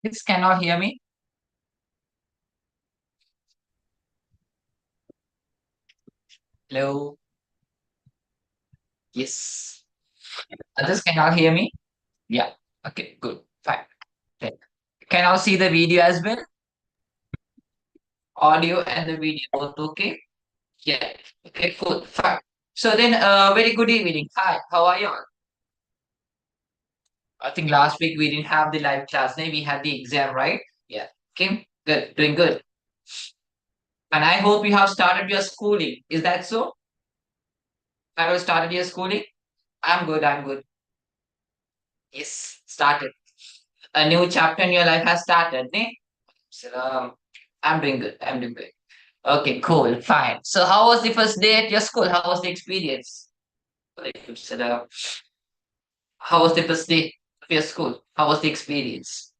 Kids cannot hear me. Hello. Yes. Others cannot hear me. Yeah. Okay. Good. Fine. Okay. Can I see the video as well? Audio and the video both okay? Yeah. Okay. Cool. Fine. So then, very good evening. Hi. How are you all? I think last week we didn't have the live class. Maybe we had the exam, right? Yeah. Okay. Good. Doing good. And I hope you have started your schooling. Is that so? Have you started your schooling? I'm good. I'm good. Yes. Started. A new chapter in your life has started. Ne? So, I'm doing good. I'm doing good. Okay, cool, fine. So, how was the first day at your school? How was the experience? Like, how was the first day of your school? How was the experience?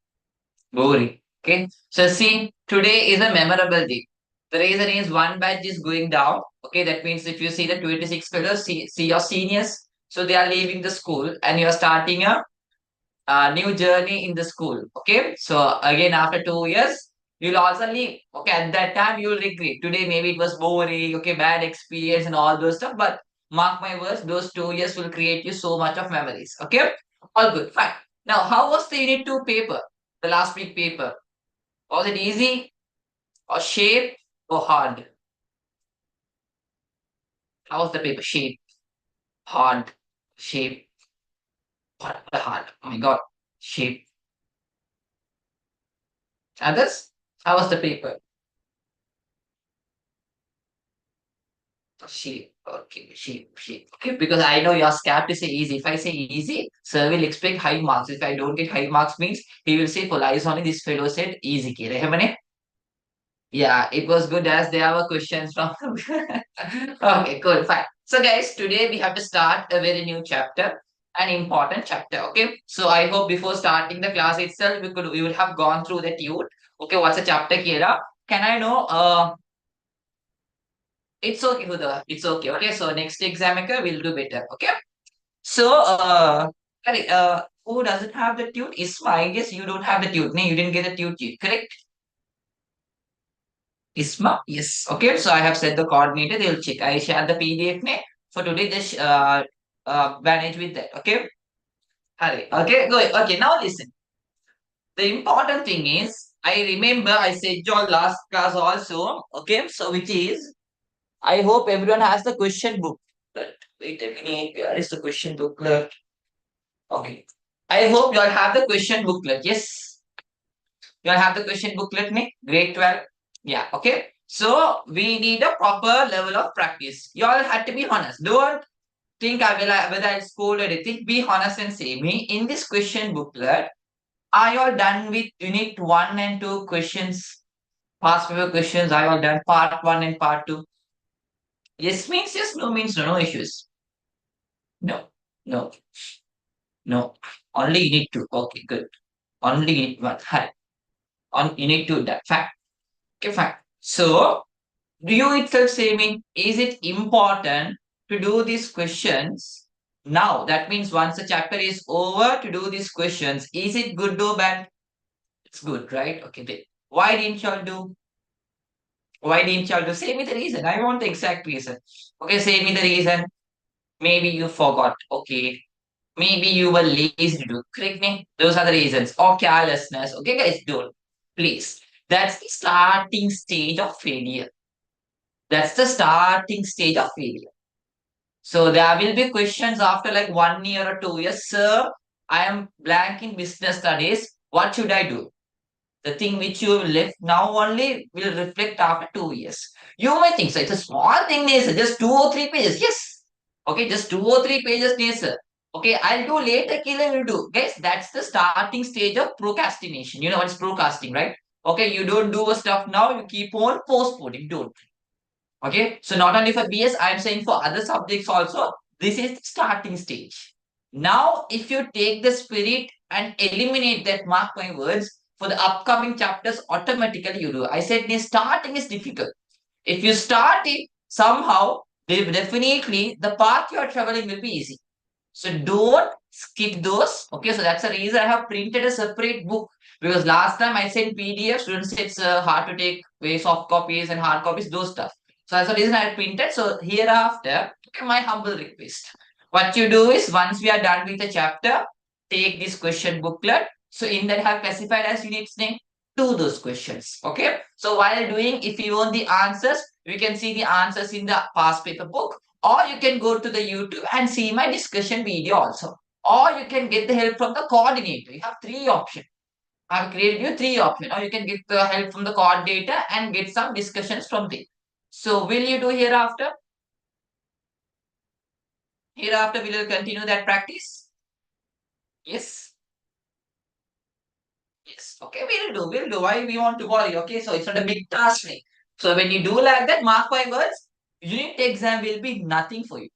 Boring. Okay. So, see, today is a memorable day. The reason is one batch is going down. Okay, that means if you see the 26 fellows, see your seniors. So, they are leaving the school and you are starting a new journey in the school. Okay, so again after 2 years, you'll also leave. Okay, at that time you'll regret. Today maybe it was boring. Okay, bad experience and all those stuff. But mark my words, those 2 years will create you so much of memories. Okay, all good, fine. Now, how was the unit two paper? The last week paper, was it easy or shape or hard? How was the paper? Shape, hard, shape, hard. Oh my god, shape. Others, how was the paper? Shape. Okay, shape. Okay, because I know you're scared to say easy. If I say easy, sir will expect high marks. If I don't get high marks, means he will say, for lies only, this fellow said easy. Ki rahe mane? Yeah, it was good as there were questions from. Okay, cool, fine. So, guys, today we have to start a very new chapter, an important chapter. Okay, so I hope before starting the class itself, we would have gone through the tune. Okay, what's the chapter, Kira? Can I know? It's okay, Huda. It's okay. Okay, so next exam we'll do better. Okay. So, correct. Who doesn't have the tune? Isma, I guess you don't have the tune. No, you didn't get the tune yet. Correct? Isma? Yes. Okay, so I have set the coordinator. They'll check. I share the PDF ne, for today. Just manage with that. Okay? Hurry. Okay, go. Okay, now listen. The important thing is, I remember I said your last class also. Okay, so which is, I hope everyone has the question book. Wait a minute. Where is the question booklet? Okay. I hope you all have the question booklet. Yes. You all have the question booklet, me? Grade 12. Yeah. Okay. So we need a proper level of practice. You all had to be honest. Don't think whether I scold or anything. Be honest and say me in this question booklet. Are you all done with unit 1 and 2 questions? Past paper questions. Are you all done part 1 and part 2? Yes means yes, no means no, no issues. No, no, no. Only unit 2. Okay, good. Only unit 1. Hi. On you need to that fact. Okay, fact. So do you itself say me, is it important to do these questions now? That means once the chapter is over to do these questions, is it good or bad? It's good, right? Okay, then. Why didn't y'all do? Why didn't y'all do? Say me the reason. I want the exact reason. Okay, say me the reason. Maybe you forgot. Okay. Maybe you were lazy to do. Correct me? Those are the reasons. Or carelessness. Okay, guys, don't. Please. That's the starting stage of failure. That's the starting stage of failure. So there will be questions after like 1 year or 2 years. Sir, I am blank in business studies. What should I do? The thing which you left now only will reflect after 2 years. You may think so. It's a small thing, Nesa, just 2 or 3 pages. Yes. Okay, just 2 or 3 pages, Nesa. Okay, I'll do later, Killer will do. Guys, that's the starting stage of procrastination. You know what's procrastinating, right? Okay, you don't do stuff now, you keep on postponing. Don't. Okay, so not only for BS, I'm saying for other subjects also, this is the starting stage. Now, if you take the spirit and eliminate that, mark my words, for the upcoming chapters, automatically you do. I said the starting is difficult. If you start it somehow, definitely the path you are traveling will be easy. So don't skip those. Okay, so that's the reason I have printed a separate book, because last time I sent PDF, students said it's hard to take way soft copies and hard copies, those stuff. So that's the reason I printed. So hereafter, okay, my humble request. What you do is, once we are done with the chapter, take this question booklet. So in that I have classified as units name, do those questions. Okay. So while doing, if you want the answers, we can see the answers in the past paper book, or you can go to the YouTube and see my discussion video also, or you can get the help from the coordinator. You have three options. I've created you three options, or you can get the help from the coordinator and get some discussions from there. So will you do hereafter? Hereafter, will you continue that practice? Yes. Yes. Okay, we'll do. Why we want to worry? Okay, so it's not a big task. Right? So when you do like that, mark my words, unit exam will be nothing for you.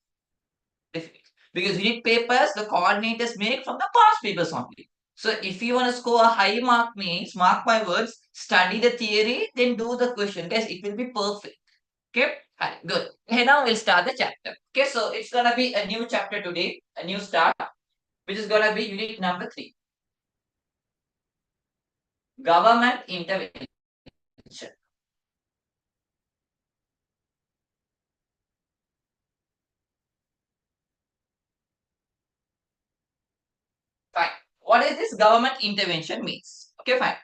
Definitely. Because unit papers, the coordinators make from the past papers only. So if you want to score a high mark means, mark my words, study the theory, then do the question. Guys, it will be perfect. Okay, hi, good. Okay, now we'll start the chapter. Okay, so it's gonna be a new chapter today, a new start, which is gonna be unit number 3. Government intervention. Fine. What is this government intervention means? Okay, fine.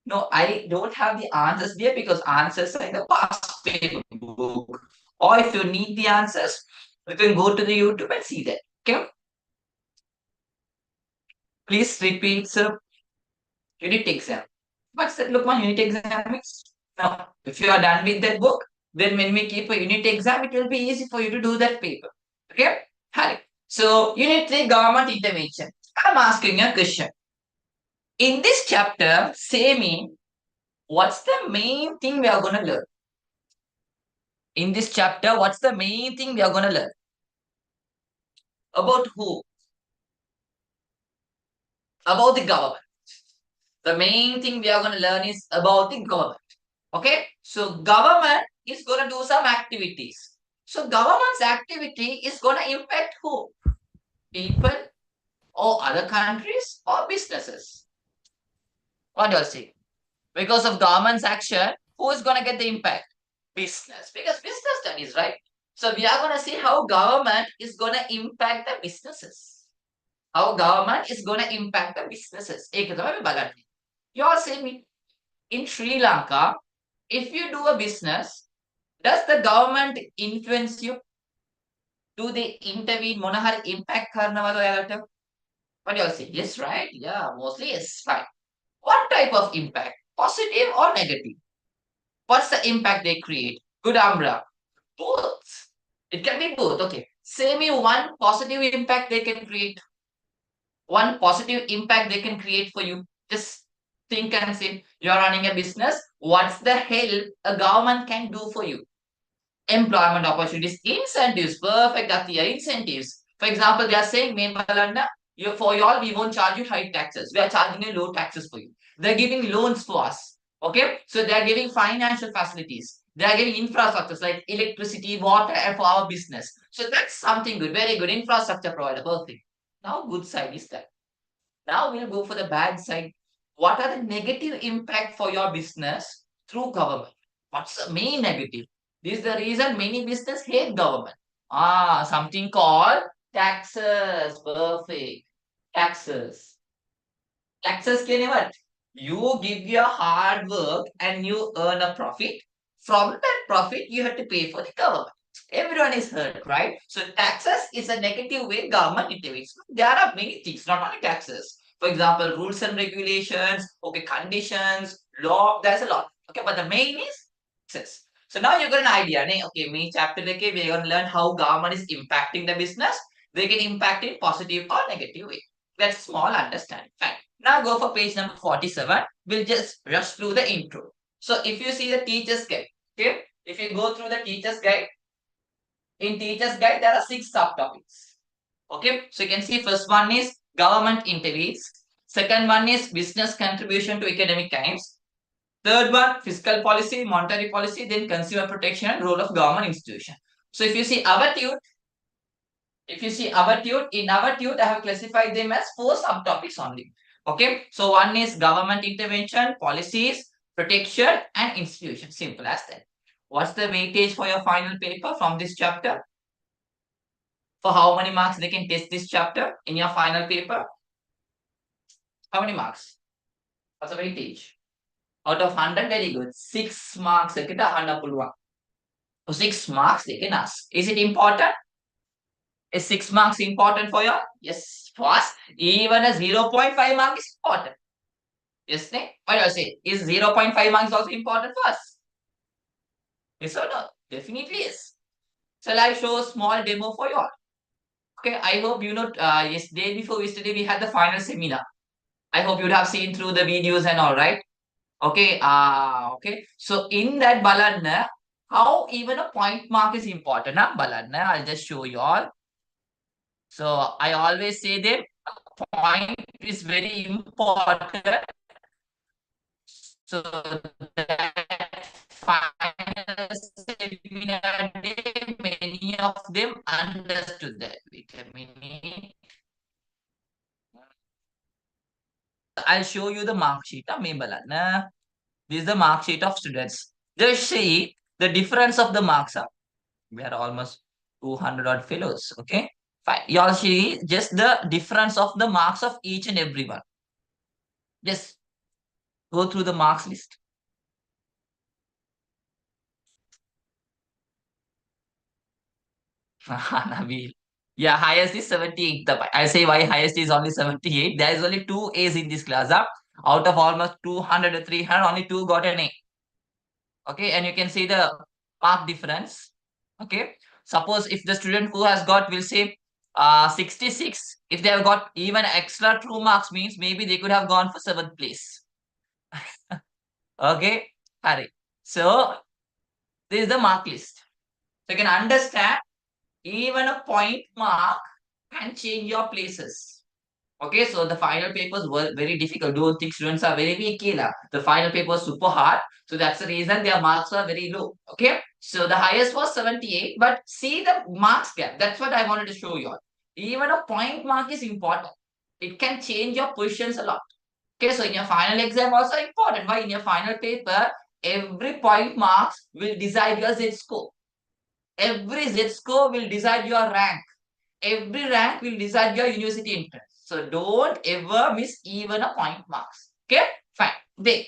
No, I don't have the answers here because answers are in the past paper book. Or if you need the answers, you can go to the YouTube and see that. Okay. Please repeat, sir. Unit exam. What's that? Look, my unit exam is. Now, if you are done with that book, then when we keep a unit exam, it will be easy for you to do that paper. Okay? Hi. So, unit 3, government intervention. I'm asking a question. In this chapter, say me, what's the main thing we are going to learn? In this chapter, what's the main thing we are going to learn? About who? About the government. The main thing we are going to learn is about the government. Okay? So, government is going to do some activities. So, government's activity is going to impact who? People or other countries or businesses? What do you say? Because of government's action, who is going to get the impact? Business. Because business studies, right? So we are going to see how government is going to impact the businesses. How government is going to impact the businesses. You are saying in Sri Lanka, if you do a business, does the government influence you? Do they intervene? Monahar impact karnavado? What do you all say? Yes, right? Yeah, mostly yes, fine. What type of impact? Positive or negative? What's the impact they create? Good Amra. Both. It can be both. Okay. Say me one positive impact they can create. One positive impact they can create for you. Just think and say, you're running a business. What's the help a government can do for you? Employment opportunities, incentives, perfect Athiya, incentives. For example, they are saying, Balanda, for y'all, we won't charge you high taxes. We are charging you low taxes for you. They're giving loans for us. Okay, so they are giving financial facilities. They are giving infrastructures like electricity, water for our business. So that's something good, very good infrastructure provider. Perfect. Now, good side is that. Now we'll go for the bad side. What are the negative impact for your business through government? What's the main negative? This is the reason many business hate government. Something called taxes. Perfect. Taxes. Taxes can what? You give your hard work and you earn a profit. From that profit, you have to pay for the government. Everyone is hurt, right? So taxes is a negative way government intervenes. There are many things, not only taxes. For example, rules and regulations, okay, conditions, law, there's a lot. Okay, but the main is taxes. So now you got an idea, ne? Okay, main chapter okay, we're going to learn how government is impacting the business. They can impact it positive or negative way. That's small understanding. Fine. Now go for page number 47. We'll just rush through the intro. So if you see the teacher's guide, okay, if you go through the teacher's guide, in teacher's guide, there are 6 subtopics. Okay, so you can see first one is government intervenes. Second one is business contribution to academic times. Third one, fiscal policy, monetary policy, then consumer protection and role of government institution. So if you see our tune, If you see in our tute, I have classified them as 4 subtopics only. Okay, so one is government intervention, policies, protection, and institution. Simple as that. What's the weightage for your final paper from this chapter? For how many marks they can test this chapter in your final paper? How many marks? What's the weightage? Out of 100, very good. 6 marks. So 6 marks they can ask. Is it important? Is 6 marks important for you? Yes, for us. Even a 0.5 mark is important. Yes, ne? What do I say? Is 0.5 marks also important for us? Yes or no? Definitely yes. Shall I show a small demo for you all? Okay, I hope you know, yes, day before yesterday we had the final seminar. I hope you'd have seen through the videos and all, right? Okay, okay. So in that Balanna, how even a point mark is important, huh? Balanna, I'll just show you all. So I always say that a point is very important. So that final seminar day, many of them understood that. Wait a minute. I'll show you the mark sheet. This is the mark sheet of students. Just see the difference of the marks. We are almost 200 odd fellows. Okay. Fine. You all see just the difference of the marks of each and every one. Just go through the marks list. Nabil. Yeah, highest is 78. I say why highest is only 78. There is only 2 A's in this class. Out of almost 200 or 300, only 2 got an A. Okay, and you can see the mark difference. Okay, suppose if the student who has got, will say 66, if they have got even extra 2 marks, means maybe they could have gone for 7th place. Okay, Harry. So this is the mark list. So you can understand even a point mark can change your places. Okay, so the final papers were very difficult. Don't think students are very weak. The final paper was super hard. So that's the reason their marks are very low. Okay, so the highest was 78. But see the marks gap. That's what I wanted to show you all. Even a point mark is important. It can change your positions a lot. Okay, so in your final exam also important. Why? In your final paper, every point marks will decide your Z score. Every Z score will decide your rank. Every rank will decide your university entrance. So don't ever miss even a point marks. Okay, fine. Then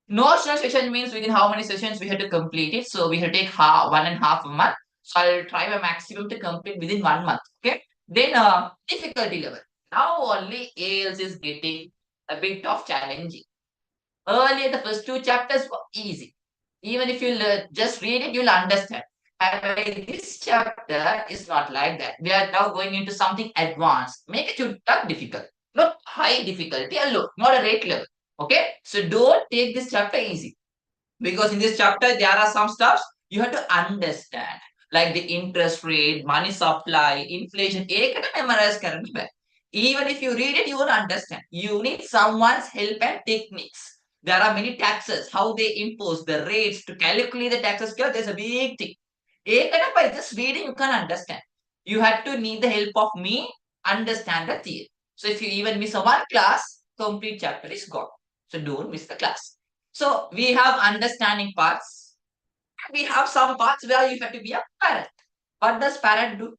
notional session means within how many sessions we have to complete it. So we have to take 1.5 month. So I'll try my maximum to complete within 1 month. Okay. Then difficulty level. Now only ALS is getting a bit of challenging. Earlier the first 2 chapters were easy. Even if you just read it, you'll understand. And this chapter is not like that. We are now going into something advanced. Make it too tough difficult. Not high difficulty, a low, not a rate level. Okay? So don't take this chapter easy. Because in this chapter, there are some stuffs you have to understand. Like the interest rate, money supply, inflation. Memorize current. Even if you read it, you won't understand. You need someone's help and techniques. There are many taxes, how they impose the rates to calculate the taxes. There's a big thing. By just reading, you can't understand. You have to need the help of me, understand the theory. So if you even miss a one class, complete chapter is gone. So don't miss the class. So we have understanding parts. We have some parts where you have to be a parrot. What does parrot do?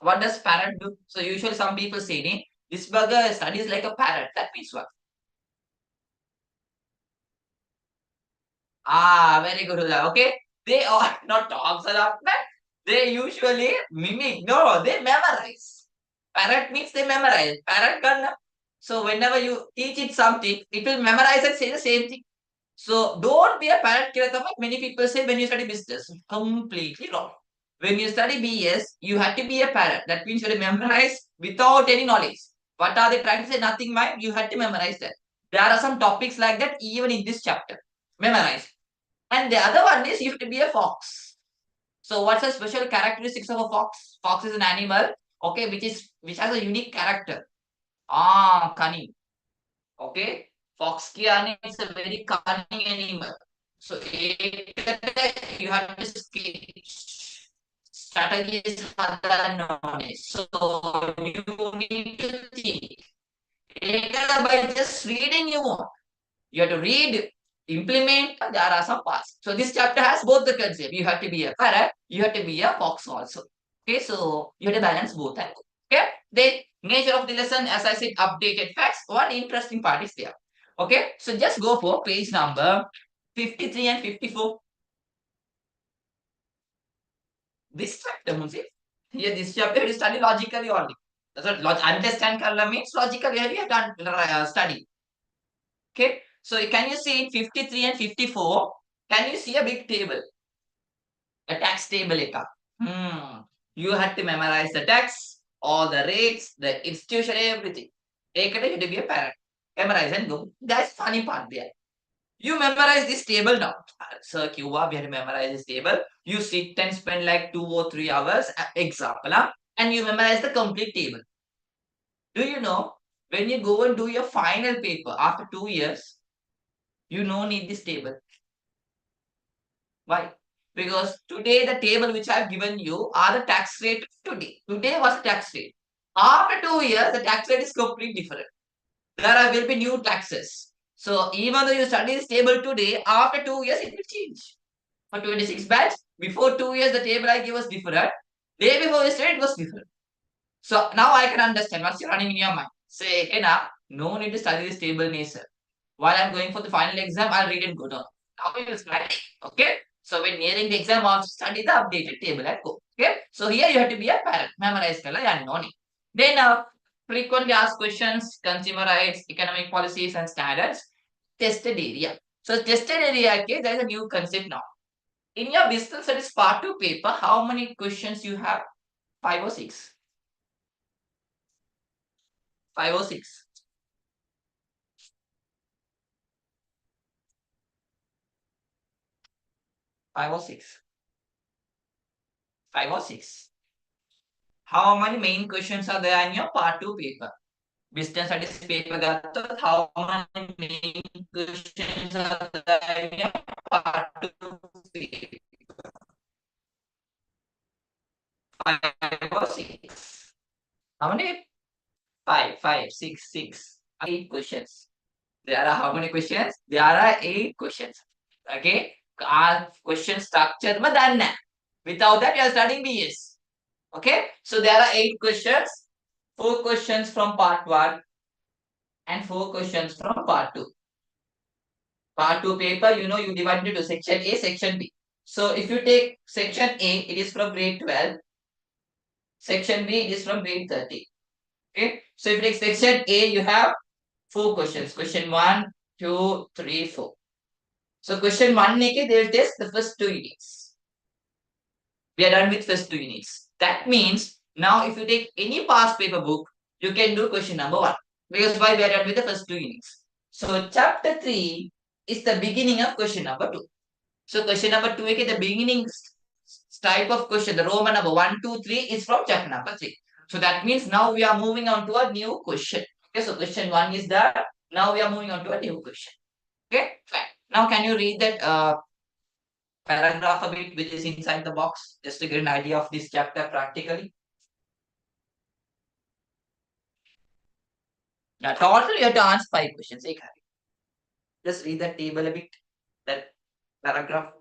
What does parrot do? So usually some people say, this burger studies like a parrot. That means what? Very good. Okay. They are not talks a lot, but they usually mimic. No, they memorize. Parrot means they memorize. Parrot can. So whenever you teach it something, it will memorize and say the same thing. So don't be a parrot killer. Many people say when you study business, completely wrong. When you study BS, you have to be a parrot. That means you have to memorize without any knowledge. What are they trying to say? Nothing, mind. You have to memorize that. There are some topics like that even in this chapter. Memorize. And the other one is you have to be a fox. So what's the special characteristics of a fox? Fox is an animal, okay, which has a unique character. Cunning. Okay. Fox is a very cunning animal. So you have to sketch strategies other knowledge. So you need to think. Later by just reading you want. You have to read, implement, and there are some parts. So this chapter has both the concept. You have to be a parrot, you have to be a fox also. Okay, so you have to balance both. Okay, the nature of the lesson, as I said, updated facts. One interesting part is there. Okay, so just go for page number 53 and 54. This chapter, Munsi. Here, this chapter is study logically only. That's what understand color means logically you have done study. Okay, so can you see in 53 and 54? Can you see a big table? A tax table. You had to memorize the tax, all the rates, the institution, everything. You have to be a parent. Memorize and go. That's funny part there. You memorize this table now. Sir Cuba, we have to memorize this table. You sit and spend like 2 or 3 hours, example, and you memorize the complete table. Do you know when you go and do your final paper after 2 years, you no need this table. Why? Because today the table which I have given you are the tax rate today. Today was the tax rate. After 2 years, the tax rate is completely different. There will be new taxes. So even though you study this table today, after 2 years it will change. For 26 batch, before 2 years the table I gave was different. Day before yesterday it was different. So now I can understand what's running in your mind. Say, hey now, no need to study this table, Naser. While I'm going for the final exam, I'll read and go down. Now we will study. Okay. So when nearing the exam, also study the updated table and go. Okay. So here you have to be a parent, memorize color and no need. Then frequently asked questions, consumer rights, economic policies and standards, tested area. So tested area, okay, there is a new concept now. In your business studies part 2 paper, how many questions you have? 5 or 6. 5 or 6. 5 or 6. 5 or 6. How many main questions are there in your part 2 paper? Business studies paper gata, how many main questions are there in your part 2 paper? 5 or 6. How many? Five, five, six, 6. 8 questions. There are how many questions? There are 8 questions. Okay. Our question structure done. Without that, you are studying BS. Okay. So there are 8 questions. 4 questions from part 1 and 4 questions from part 2. Part 2 paper, you divide into section A, section B. So if you take section A, it is from grade 12. Section B, it is from grade 30. Okay. So if you take section A, you have 4 questions. Question 1, 2, 3, 4. So question 1, they will test the first 2 units. We are done with first 2 units. That means now if you take any past paper book, you can do question number 1. Because why we are done with the first 2 units. So chapter 3 is the beginning of question number 2. So question number 2, okay, the beginning type of question, the Roman number 1, 2, 3 is from chapter number 3. So that means now we are moving on to a new question. Okay, so question 1 is that. Now we are moving on to a new question. Okay, fine. Now can you read that paragraph a bit which is inside the box just to get an idea of this chapter practically? Yeah, total you have to answer 5 questions. Just read that table a bit, that paragraph.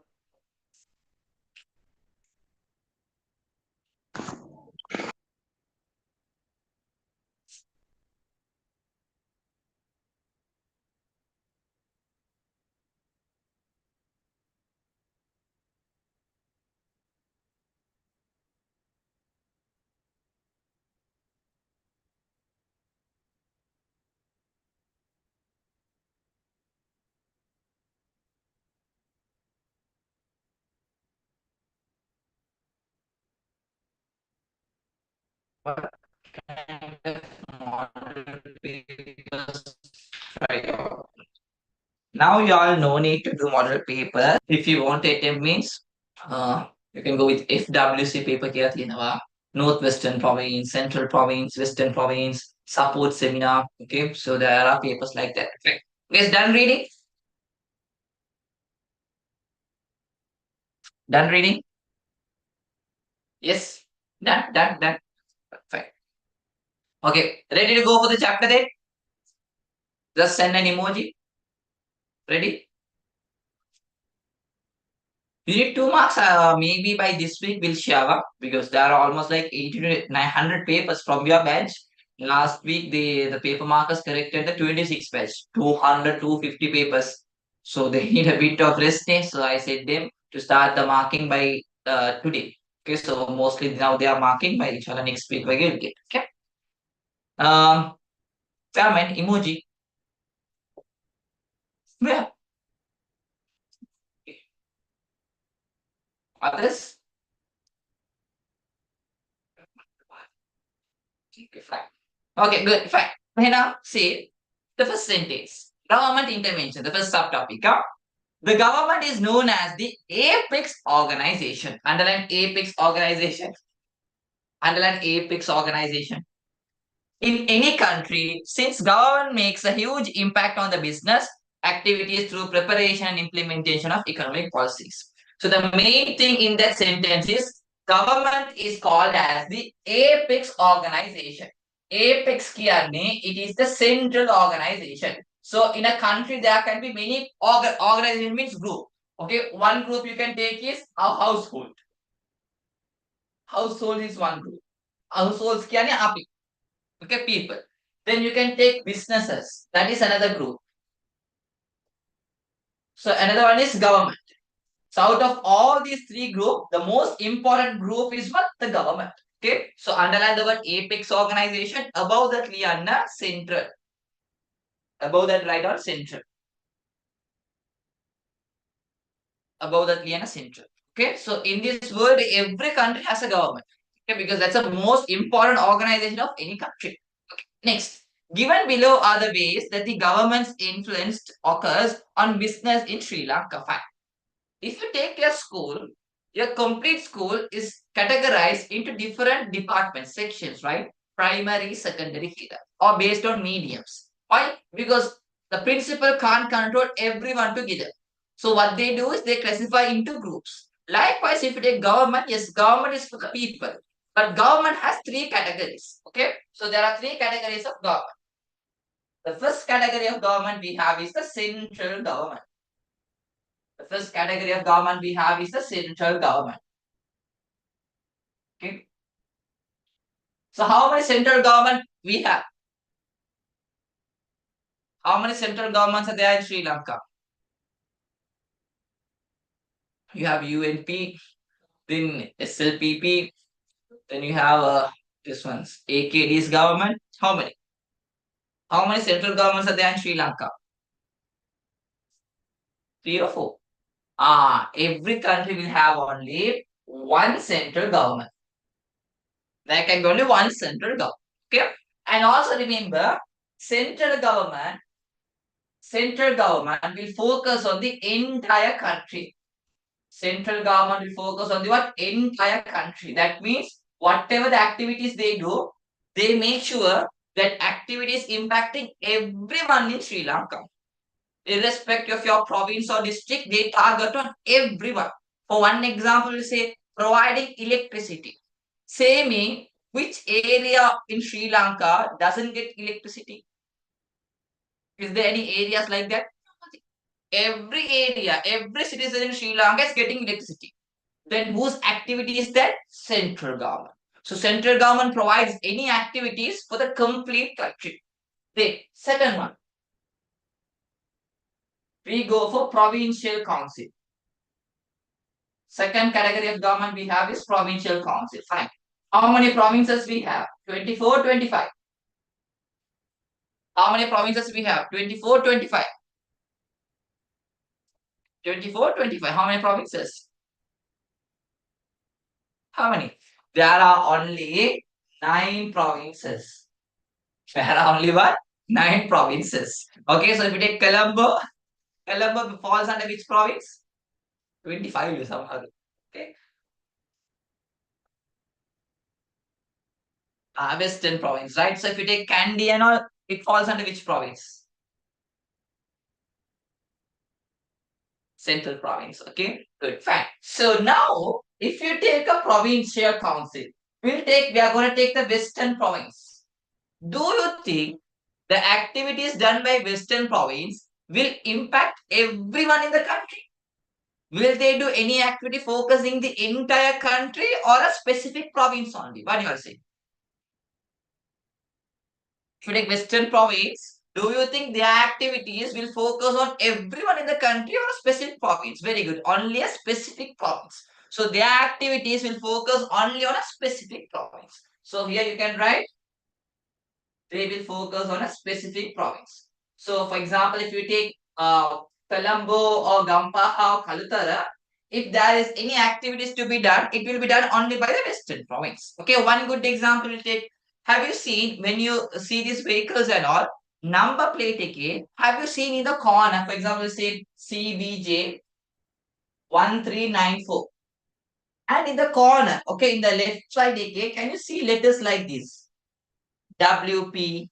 What kind of model papers try out? Now you all no need to do model paper. If you want to attempt means you can go with FWC paper here තියෙනවා. Northwestern Province, Central Province, Western Province, support seminar. Okay, so there are papers like that. Okay, guys, done reading? Done reading? Yes. Done, done, done. Fine. Okay. Ready to go for the chapter then? Just send an emoji. Ready? You need 2 marks. Maybe by this week we'll share up because there are almost like 80 to 900 papers from your batch. Last week the paper markers corrected the 26 batch, 200, 250 papers. So they need a bit of rest day. So I said them to start the marking by today. Okay, so mostly now they are marking by each other next week. We will get. Okay. Um, comment emoji. Yeah. Others. Okay, fine. Okay, good, fine. Now, see the first sentence. Government intervention, the first subtopic. The government is known as the apex organization. Underline apex organization. Underline apex organization. In any country, since government makes a huge impact on the business activities through preparation and implementation of economic policies. So the main thing in that sentence is government is called as the apex organization. Apex kiarne, it is the central organization. So in a country there can be many organization means group. Okay, one group you can take is a household. Household is one group. Households kiarne api. Okay, people. Then you can take businesses. That is another group. So another one is government. So out of all these three groups, the most important group is what? The government. Okay. So underline the word apex organization. Above that, Liana, central. Above that, write on central. Above that, Liana, central. Okay. So in this world, every country has a government. Okay, because that's the most important organization of any country. Okay. Next. Given below are the ways that the government's influence occurs on business in Sri Lanka. Fine. If you take your school, your complete school is categorized into different departments, sections, right? Primary, secondary, or based on mediums. Why? Because the principal can't control everyone together. So what they do is they classify into groups. Likewise, if you take government, yes, government is for the people. But government has three categories. Okay. So there are three categories of government. The first category of government we have is the central government. The first category of government we have is the central government. Okay. So how many central government we have? How many central governments are there in Sri Lanka? You have UNP, then SLPP, then you have this one's AKD's government. How many? How many central governments are there in Sri Lanka? 3 or 4. Every country will have only one central government. There can be only one central government. Okay. And also remember, central government will focus on the entire country. Central government will focus on the what? Entire country. That means whatever the activities they do, they make sure that activities impacting everyone in Sri Lanka. Irrespective of your province or district, they target on everyone. For one example, we say providing electricity. Say me, which area in Sri Lanka doesn't get electricity? Is there any areas like that? Every area, every citizen in Sri Lanka is getting electricity. Then whose activity is that? Central government. So central government provides any activities for the complete country. Then second one, we go for provincial council. Second category of government we have is provincial council. Fine. How many provinces we have? 24, 25. How many provinces we have? 24, 25. 24, 25. How many provinces? How many? There are only 9 provinces. There are only what? 9 provinces. Okay, so if you take Colombo, Colombo falls under which province? 25 somehow. Okay. Western province, right? So if you take Kandy and all, it falls under which province? Central province. Okay, good, fine. So now, if you take a provincial council, we are going to take the Western province. Do you think the activities done by Western province will impact everyone in the country? Will they do any activity focusing the entire country or a specific province only? What do you are saying? If you take Western province, do you think their activities will focus on everyone in the country or a specific province? Very good. Only a specific province. So their activities will focus only on a specific province. So here you can write they will focus on a specific province. So for example, if you take Colombo or Gampaha or Kalutara, if there is any activities to be done, it will be done only by the Western province. Okay, one good example will take, have you seen when you see these vehicles and all, number plate okay, have you seen in the corner, for example, say CBJ 1394. And in the corner, okay, in the left side, okay, can you see letters like this? WP,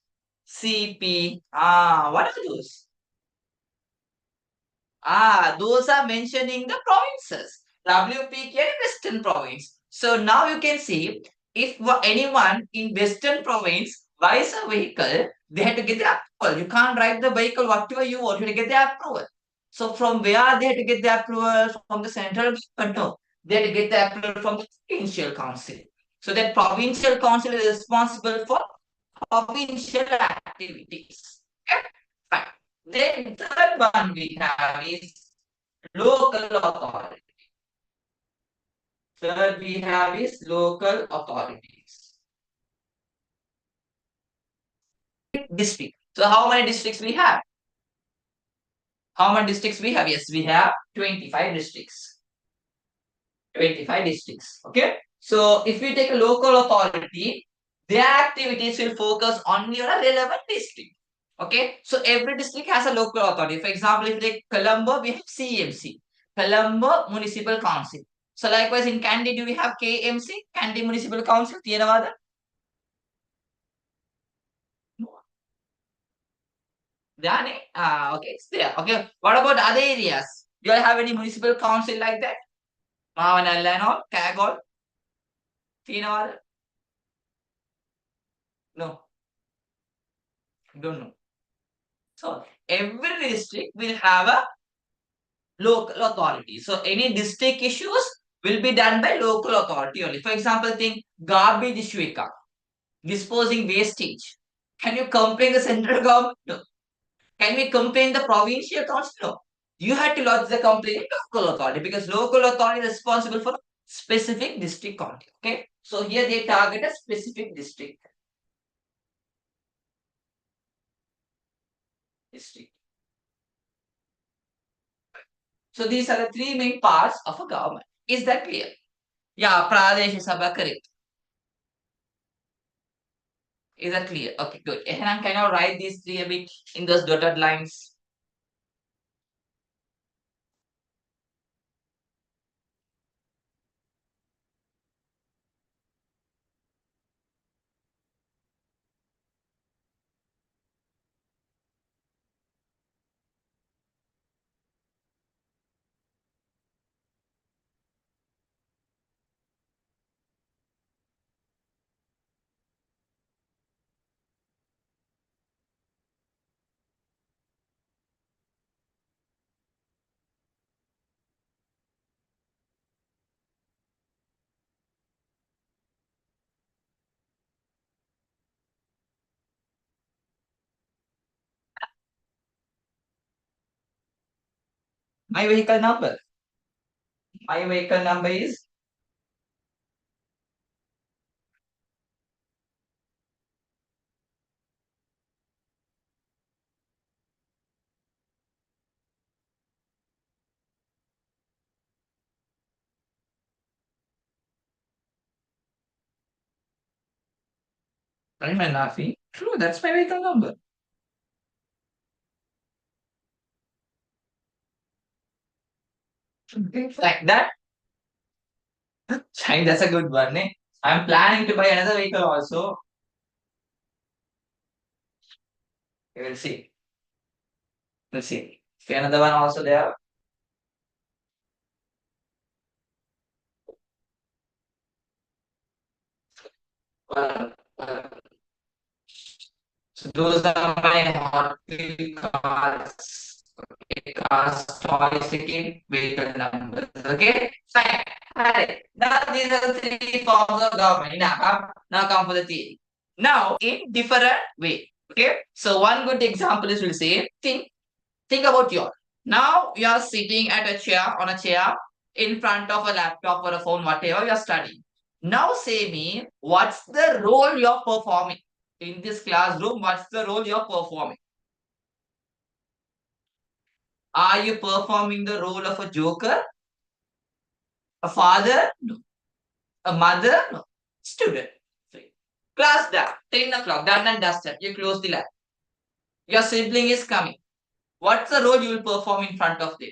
CP. What are those? Those are mentioning the provinces. WPK and Western province. So now you can see if anyone in Western province buys a vehicle, they have to get the approval. You can't drive the vehicle whatever you want, you have to get the approval. So from where they have to get the approval? From the central government? No. They have to get the approval from the provincial council. So that provincial council is responsible for provincial activities. Okay? Fine. Then third one we have is local authority. Third we have is local authorities. District. So how many districts we have? How many districts we have? Yes, we have 25 districts. 25 districts. Okay. So if we take a local authority, their activities will focus only on a relevant district. Okay, so every district has a local authority. For example, if you take Colombo, we have CMC, Colombo Municipal Council. So likewise in Kandy, do we have KMC, Kandy Municipal Council? Tiyanawada? Dane? Okay, it's there. Okay, what about other areas? Do you have any municipal council like that? Mavanalla and all, Kagol, Tiyanawada? No, don't know. So every district will have a local authority. So any district issues will be done by local authority only. For example, think garbage issue, disposing wastage. Can you complain the central government? No. Can we complain the provincial council? No. You had to lodge the complaint in local authority because local authority is responsible for specific district county. Okay. So here they target a specific district. District. So these are the three main parts of a government. Is that clear? Yeah, Pradesh Sabha, correct. Is that clear? Okay, good. And can I write these three a bit in those dotted lines? My vehicle number. My vehicle number is Raymond Nafi. True, that's my vehicle number. Okay, like that. Chai, that's a good one. Eh? I'm planning to buy another vehicle also. We will see. We'll see. Okay, another one also there. So those are my hot wheel cars. Okay, cars, toys, okay, vehicle numbers. Okay, fine. Alright. Now these are the three forms of government. Now come for the theory. Now in different way. Okay. So one good example is we'll say think about your. Now you are sitting at a chair on a chair in front of a laptop or a phone, whatever you are studying. Now say me, what's the role you're performing in this classroom? What's the role you're performing? Are you performing the role of a joker? A father? No. A mother? No. Student. Three. Class done. 10 o'clock. Done and dusted. You close the lab. Your sibling is coming. What's the role you will perform in front of them?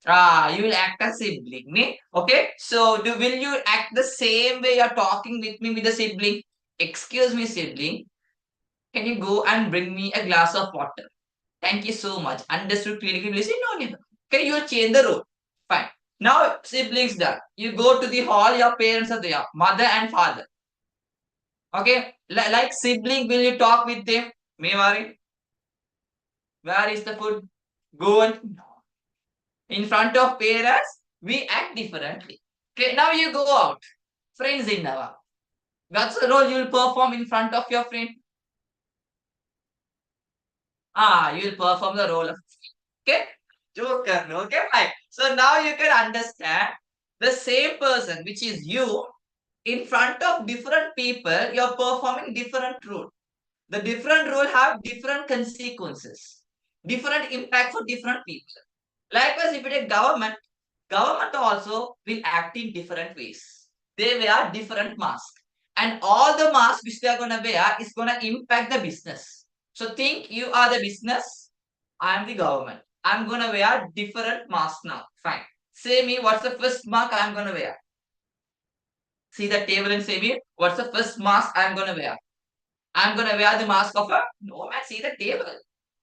You will act as sibling. Ne? Okay. So will you act the same way you're talking with me with the sibling? Excuse me, sibling. Can you go and bring me a glass of water? Thank you so much. Understood clearly. Will you say no, no. Okay, you will change the role. Fine. Now siblings done. You go to the hall, your parents are there, mother and father. Okay. Like sibling, will you talk with them? Mewari, where is the food? Go and in front of parents, we act differently. Okay, now you go out. Friends in Nava. What's the role you will perform in front of your friend? You will perform the role of okay? Joker. Okay, fine. So now you can understand the same person, which is you, in front of different people, you're performing different role. The different role have different consequences, different impact for different people. Likewise, if you take government, government also will act in different ways. They wear different masks. And all the masks which they are going to wear is going to impact the business. So think you are the business, I am the government. I'm going to wear different masks now. Fine. Say me, what's the first mask I'm going to wear? See the table and say me, what's the first mask I'm going to wear? I'm going to wear the mask of a, no man, see the table.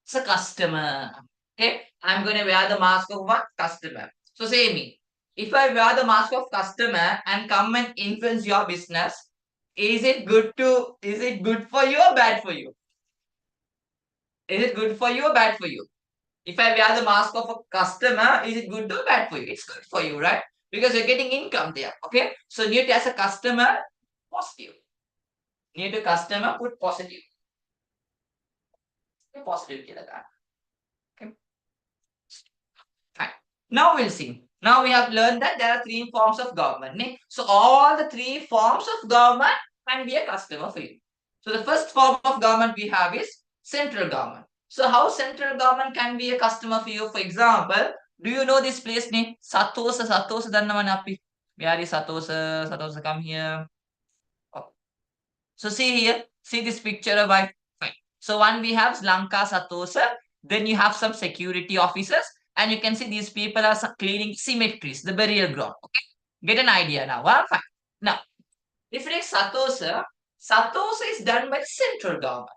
It's a customer. Okay. I'm going to wear the mask of what? Customer. So say me, if I wear the mask of customer and come and influence your business, is it good for you or bad for you? Is it good for you or bad for you? If I wear the mask of a customer, is it good or bad for you? It's good for you, right? Because you're getting income there. Okay. So near to as a customer, positive. Near to customer, put positive. Positive. Okay. Fine. Now we'll see. Now we have learned that there are three forms of government. So all the three forms of government can be a customer for you. So the first form of government we have is central government. So how central government can be a customer for you? For example, do you know this place name? Satosa, Satosa Dannamanapi. Where is Satosa? Satosa, come here. Oh. So see here, see this picture of I. Fine. So one we have Lanka Satosa, then you have some security officers, and you can see these people are cleaning cemeteries, the burial ground. Okay, get an idea now. Fine. Now, if it is Satosa, Satosa is done by central government.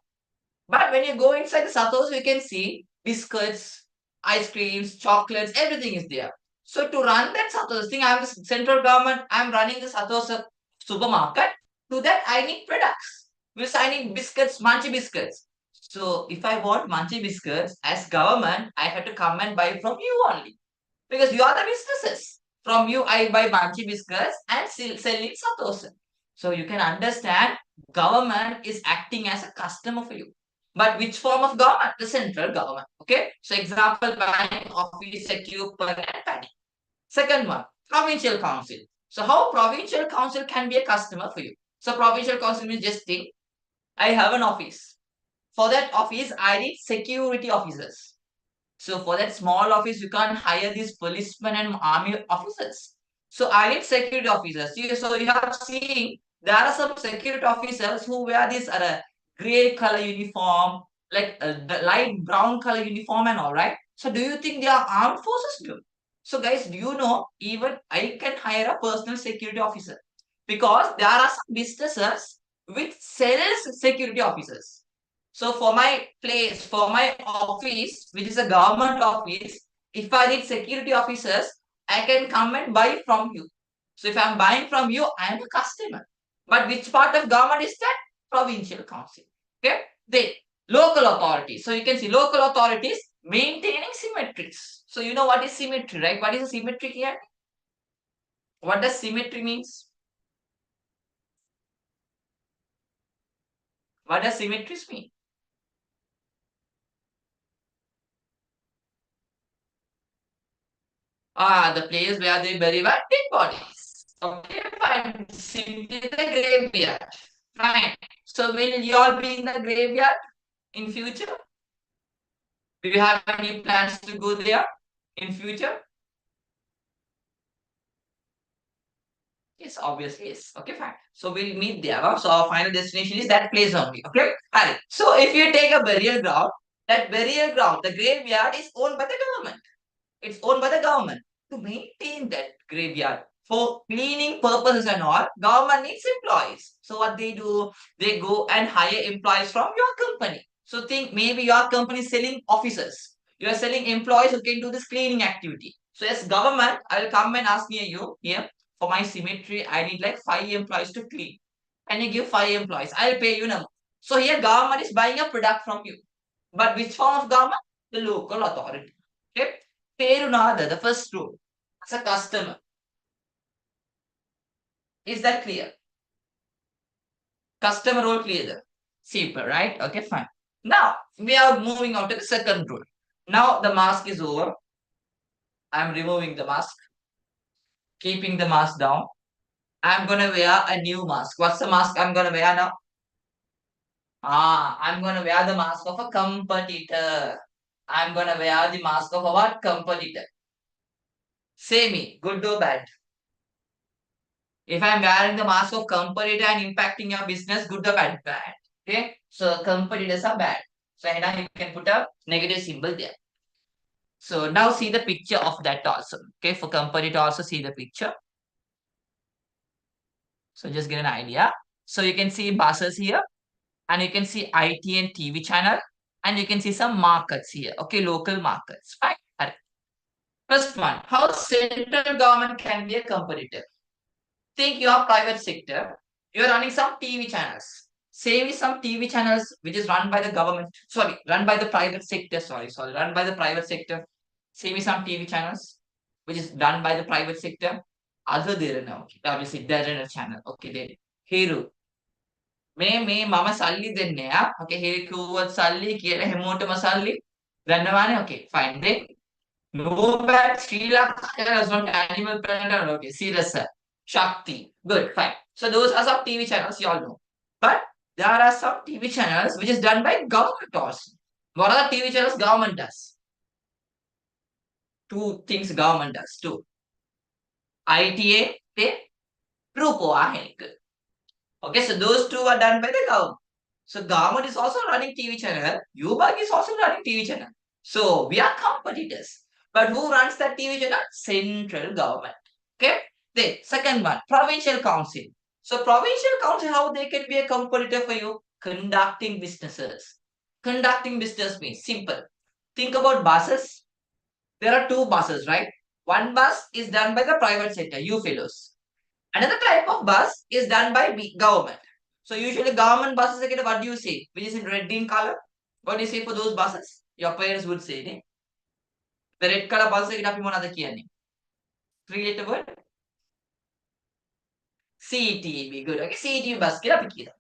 But when you go inside the Satosa, you can see biscuits, ice creams, chocolates, everything is there. So to run that Satosa thing, I'm the central government, I'm running the Satosa supermarket. To that, I need products. Which I need biscuits, Munchie biscuits. So if I want Munchie biscuits as government, I have to come and buy from you only. Because you are the businesses. From you, I buy Munchie biscuits and sell it Satosa. So you can understand government is acting as a customer for you. But which form of government? The central government. Okay. So example, bank, office, secure, and panic. Second one, provincial council. So how provincial council can be a customer for you? So provincial council means just think, I have an office. For that office, I need security officers. So for that small office, you can't hire these policemen and army officers. So I need security officers. So you have seen there are some security officers who wear this gray color uniform, like the light brown color uniform and all, right? So do you think they are armed forces? No. So guys, do you know even I can hire a personal security officer because there are some businesses which sells security officers. So for my place, for my office, which is a government office, if I need security officers, I can come and buy from you. So if I'm buying from you, I am a customer. But which part of government is that? Provincial council. Okay. Then local authorities. So you can see local authorities maintaining symmetries. So you know what is symmetry, right? What is a symmetry here? What does symmetry means? What does symmetries mean? The place where they bury their dead bodies. Okay, fine. Simply the graveyard. Fine. So will you all be in the graveyard in future? Do you have any plans to go there in future? Yes, obviously, yes. Okay, fine. So we'll meet there. So our final destination is that place only. Okay. Alright. So if you take a burial ground, that burial ground, the graveyard is owned by the government. It's owned by the government. To maintain that graveyard for cleaning purposes and all, government needs employees. So what they do, they go and hire employees from your company. So think maybe your company is selling officers. You are selling employees who can do this cleaning activity. So as government, I will come and ask near you here for my cemetery. I need like 5 employees to clean. And you give 5 employees. I'll pay you now. So here government is buying a product from you. But which form of government? The local authority. Okay. Perunada, the first rule, as a customer. Is that clear? Customer rule clear there. Simple, right? Okay, fine. Now, we are moving on to the second rule. Now, the mask is over. I'm removing the mask, keeping the mask down. I'm going to wear a new mask. What's the mask I'm going to wear now? I'm going to wear the mask of a competitor. I'm going to wear the mask of a what? Competitor. Say me, good or bad? If I'm wearing the mask of competitor and impacting your business, good or bad? Bad. Okay. So competitors are bad. So now you can put a negative symbol there. So now see the picture of that also. Okay. For competitor also see the picture. So just get an idea. So you can see buses here and you can see IT and TV channel and you can see some markets here. Okay. Local markets. Fine. Alright. First one, how central government can be a competitor? Think your private sector, you're running some TV channels. Say with some TV channels which is run by the government, sorry, run by the private sector, run by the private sector. Say with some TV channels which is done by the private sector. Other there now, obviously there in a channel. Okay, there. Hero. මේ මම සල්ලි දෙන්නේ okay here කිව්වත් සල්ලි කියලා හැමෝටම සල්ලි දන්නවානේ okay fine then no bad Sri Lanka does not animal planet. Okay, serious sir. Shakti. Good, fine. So those are some TV channels you all know. But there are some TV channels which is done by government also. What are the TV channels government does? Two things government does. Two. ITA, they Good. Okay, so those two are done by the government. So government is also running TV channel. UBAG is also running TV channel. So we are competitors. But who runs that TV channel? Central government. Okay. Then second one, provincial council. So provincial council, how they can be a competitor for you? Conducting businesses. Conducting business means simple. Think about buses. There are two buses, right? One bus is done by the private sector, you fellows. Another type of bus is done by government. So usually government buses are what do you say? Which is in red in color. What do you say for those buses? Your parents would say, ne? The red color bus is අපි මොනවද කියන්නේ? Three-letter word? CTB. Good. Okay, CTB bus කියලා අපි කියනවා.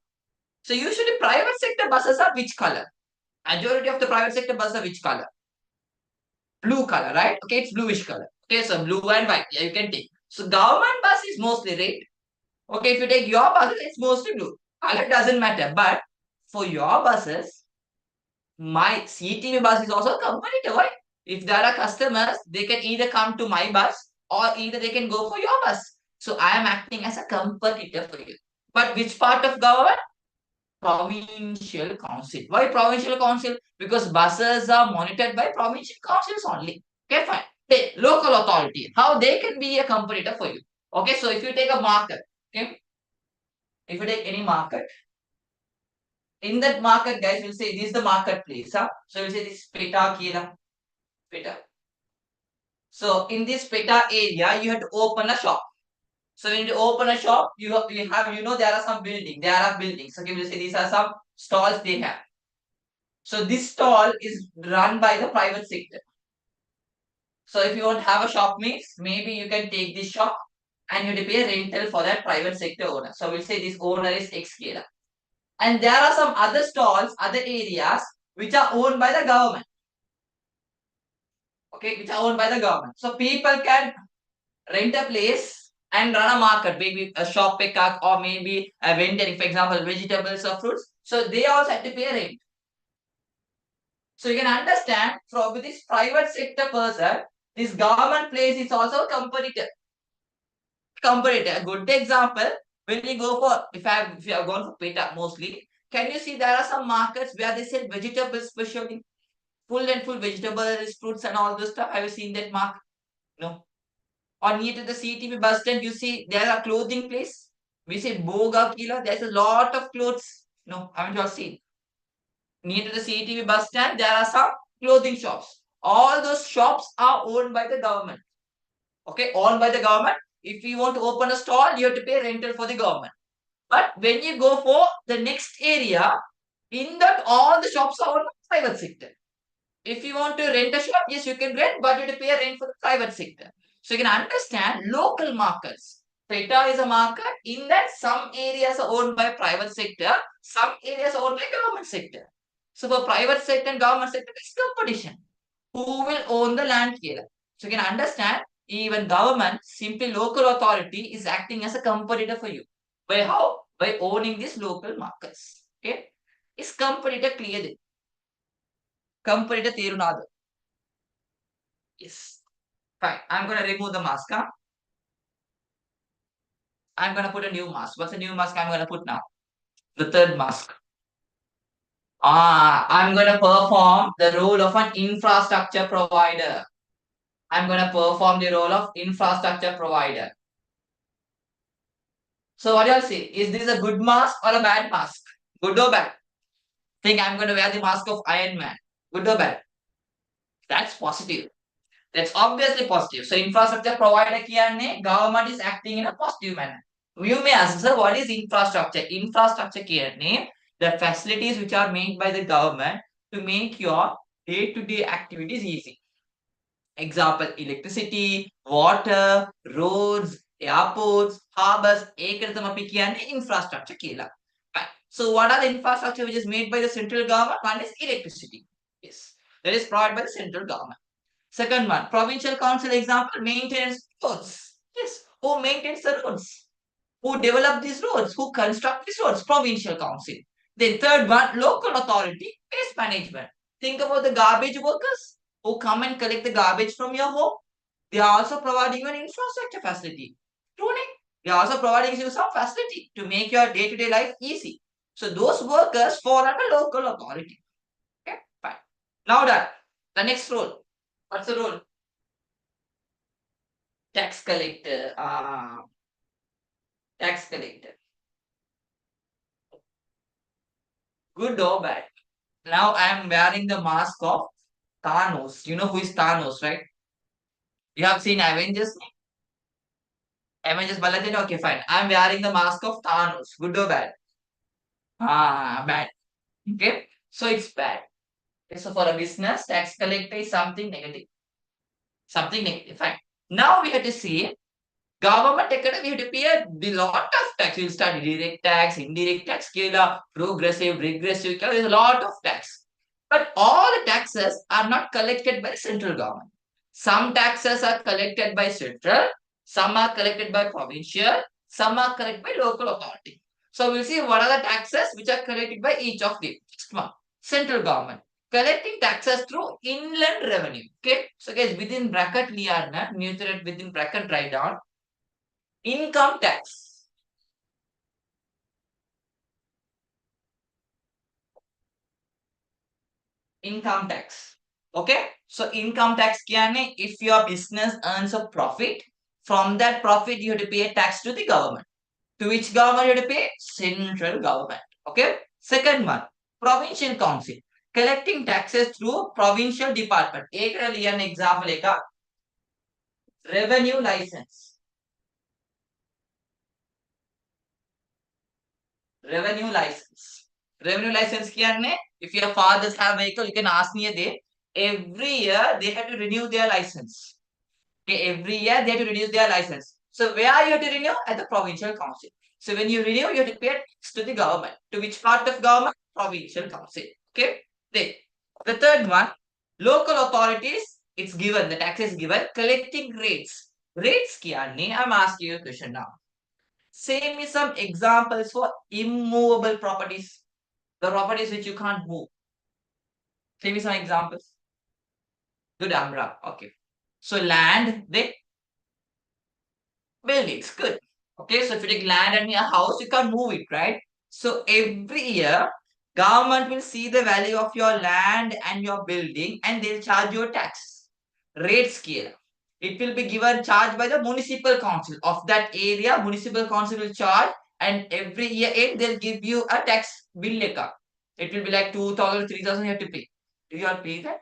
So usually private sector buses are which color? Majority of the private sector buses are which color? Blue color, right? Okay, it's bluish color. Okay, so blue and white. Yeah, you can take. So government bus is mostly red. Okay, if you take your buses, it's mostly blue. Color doesn't matter. But for your buses, my CTV bus is also a competitor. Why? If there are customers, they can either come to my bus or either they can go for your bus. So I am acting as a competitor for you. But which part of government? Provincial council. Why provincial council? Because buses are monitored by provincial councils only. Okay, fine. Hey, local authority. How they can be a competitor for you? Okay, so if you take a market, okay, if you take any market, in that market, guys, we'll say this is the marketplace. Huh? So we'll say this Peta Kira. Peta. So in this Peta area, you have to open a shop. So when you open a shop, you have, there are some building. There are buildings. Okay, we'll say these are some stalls they have. So this stall is run by the private sector. So if you want to have a shop means maybe you can take this shop and you have to pay rental for that private sector owner. So we'll say this owner is Xscaler. And there are some other stalls, other areas which are owned by the government. Okay, which are owned by the government. So people can rent a place and run a market, maybe a shop picker or maybe a vendor, for example, vegetables or fruits. So they also have to pay rent. So you can understand from this private sector person, this government place is also a competitor. Competitor. A good example, when you go for, if you have gone for Peta mostly, can you see there are some markets where they sell vegetables specially? Full and full vegetables, fruits and all those stuff. Have you seen that mark? No. Or near to the CTV bus stand, you see there are clothing place. We say Boga Kilo, there's a lot of clothes. No, haven't you all seen? Near to the CTV bus stand, there are some clothing shops. All those shops are owned by the government. Okay, owned by the government. If you want to open a stall, you have to pay rental for the government. But when you go for the next area, in that all the shops are owned by private sector. If you want to rent a shop, yes, you can rent, but you have to pay a rent for the private sector. So you can understand local markets. PETA is a market in that some areas are owned by private sector, some areas are owned by government sector. So for private sector and government sector, it's competition. Who will own the land here? So you can understand even government, simply local authority is acting as a competitor for you. By how? By owning these local markets. Okay? Is competitor clear? Competitor theru. Yes. Fine. I'm going to remove the mask. Huh? I'm going to put a new mask. What's the new mask I'm going to put now? The third mask. I'm going to perform the role of an infrastructure provider. I'm going to perform the role of infrastructure provider. So what do you say? Is this a good mask or a bad mask? Good or bad? Think I'm going to wear the mask of Iron Man. Good or bad? That's positive. That's obviously positive. So infrastructure provider kiyanne government is acting in a positive manner. You may ask, sir, what is infrastructure? Infrastructure kiyanne the facilities which are made by the government to make your day-to-day activities easy. Example, electricity, water, roads, airports, harbors, infrastructure. Right. So what are the infrastructure which is made by the central government? One is electricity. Yes. That is provided by the central government. Second one, provincial council example, maintains roads. Yes. Who maintains the roads? Who develop these roads? Who construct these roads? Provincial council. Then third one, local authority, waste management. Think about the garbage workers who come and collect the garbage from your home. They are also providing you an infrastructure facility. Truly, they are also providing you some facility to make your day-to-day life easy. So those workers fall under local authority. Okay, fine. Now that the next role. What's the role? Tax collector. Tax collector. Good or bad? Now I am wearing the mask of Thanos. You know who is Thanos, right? You have seen Avengers? Avengers Balaji? Okay, fine. I'm wearing the mask of Thanos. Good or bad? Bad. Okay. So it's bad. Okay, so for a business, tax collector is something negative. Something negative. Fine. Now we have to see government we have to pay a lot of tax. We'll start direct tax, indirect tax, progressive, regressive. There's a lot of tax. But all the taxes are not collected by central government. Some taxes are collected by central, some are collected by provincial, some are collected by local authority. So we'll see what are the taxes which are collected by each of the central government. Collecting taxes through inland revenue. Okay. So guys, within bracket liarna, nutrient within bracket write down income tax. Income tax. Okay. So income tax kya if your business earns a profit, from that profit you have to pay a tax to the government. To which government you have to pay? Central government. Okay. Second one, provincial council. Collecting taxes through provincial department. An example, revenue license. Revenue license. Revenue license kiyanne, if your fathers have vehicle, you can ask me a day. Every year they have to renew their license. Okay, every year they have to renew their license. So where are you to renew? At the provincial council. So when you renew, you have to pay tax to the government. To which part of government? Provincial council. Okay. Then the third one, local authorities. It's given. The tax is given. Collecting rates. Rates kiyanne. I'm asking you a question now. Say me some examples for immovable properties. The properties which you can't move. Say me some examples. Good, Amra. Okay. So land, they buildings. Good. Okay. So if you take land and your house, you can't move it, right? So every year, government will see the value of your land and your building, and they'll charge you a tax. Rate scale. It will be given charge by the municipal council of that area. Municipal council will charge, and every year end they'll give you a tax bill letter. It will be like 2,000, 3,000 you have to pay. Do you all pay that?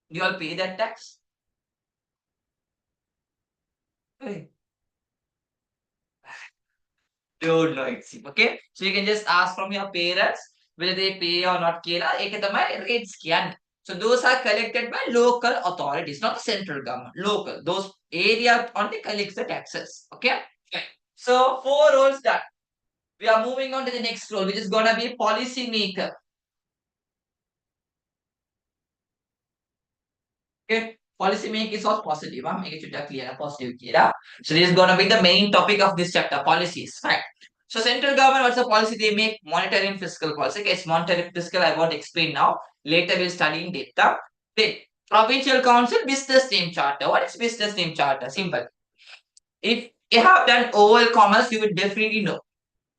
Do you all pay that tax? Hey, don't know it. Okay? So you can just ask from your parents whether they pay or not. Kela, ek tamai rates kiyan. So those are collected by local authorities, not the central government. Local. Those area only collects the taxes. Okay? Okay. So four roles done. We are moving on to the next role, which is gonna be policy maker. Okay, policy make is all positive. Make it clear, positive here. So this is gonna be the main topic of this chapter, policies. Right. So central government, what's the policy they make? Monetary and fiscal policy. Okay, it's monetary and fiscal. I won't explain now. Later we'll study in data. Then provincial council business name charter. What is business name charter? Simple. If you have done oval commerce, you would definitely know.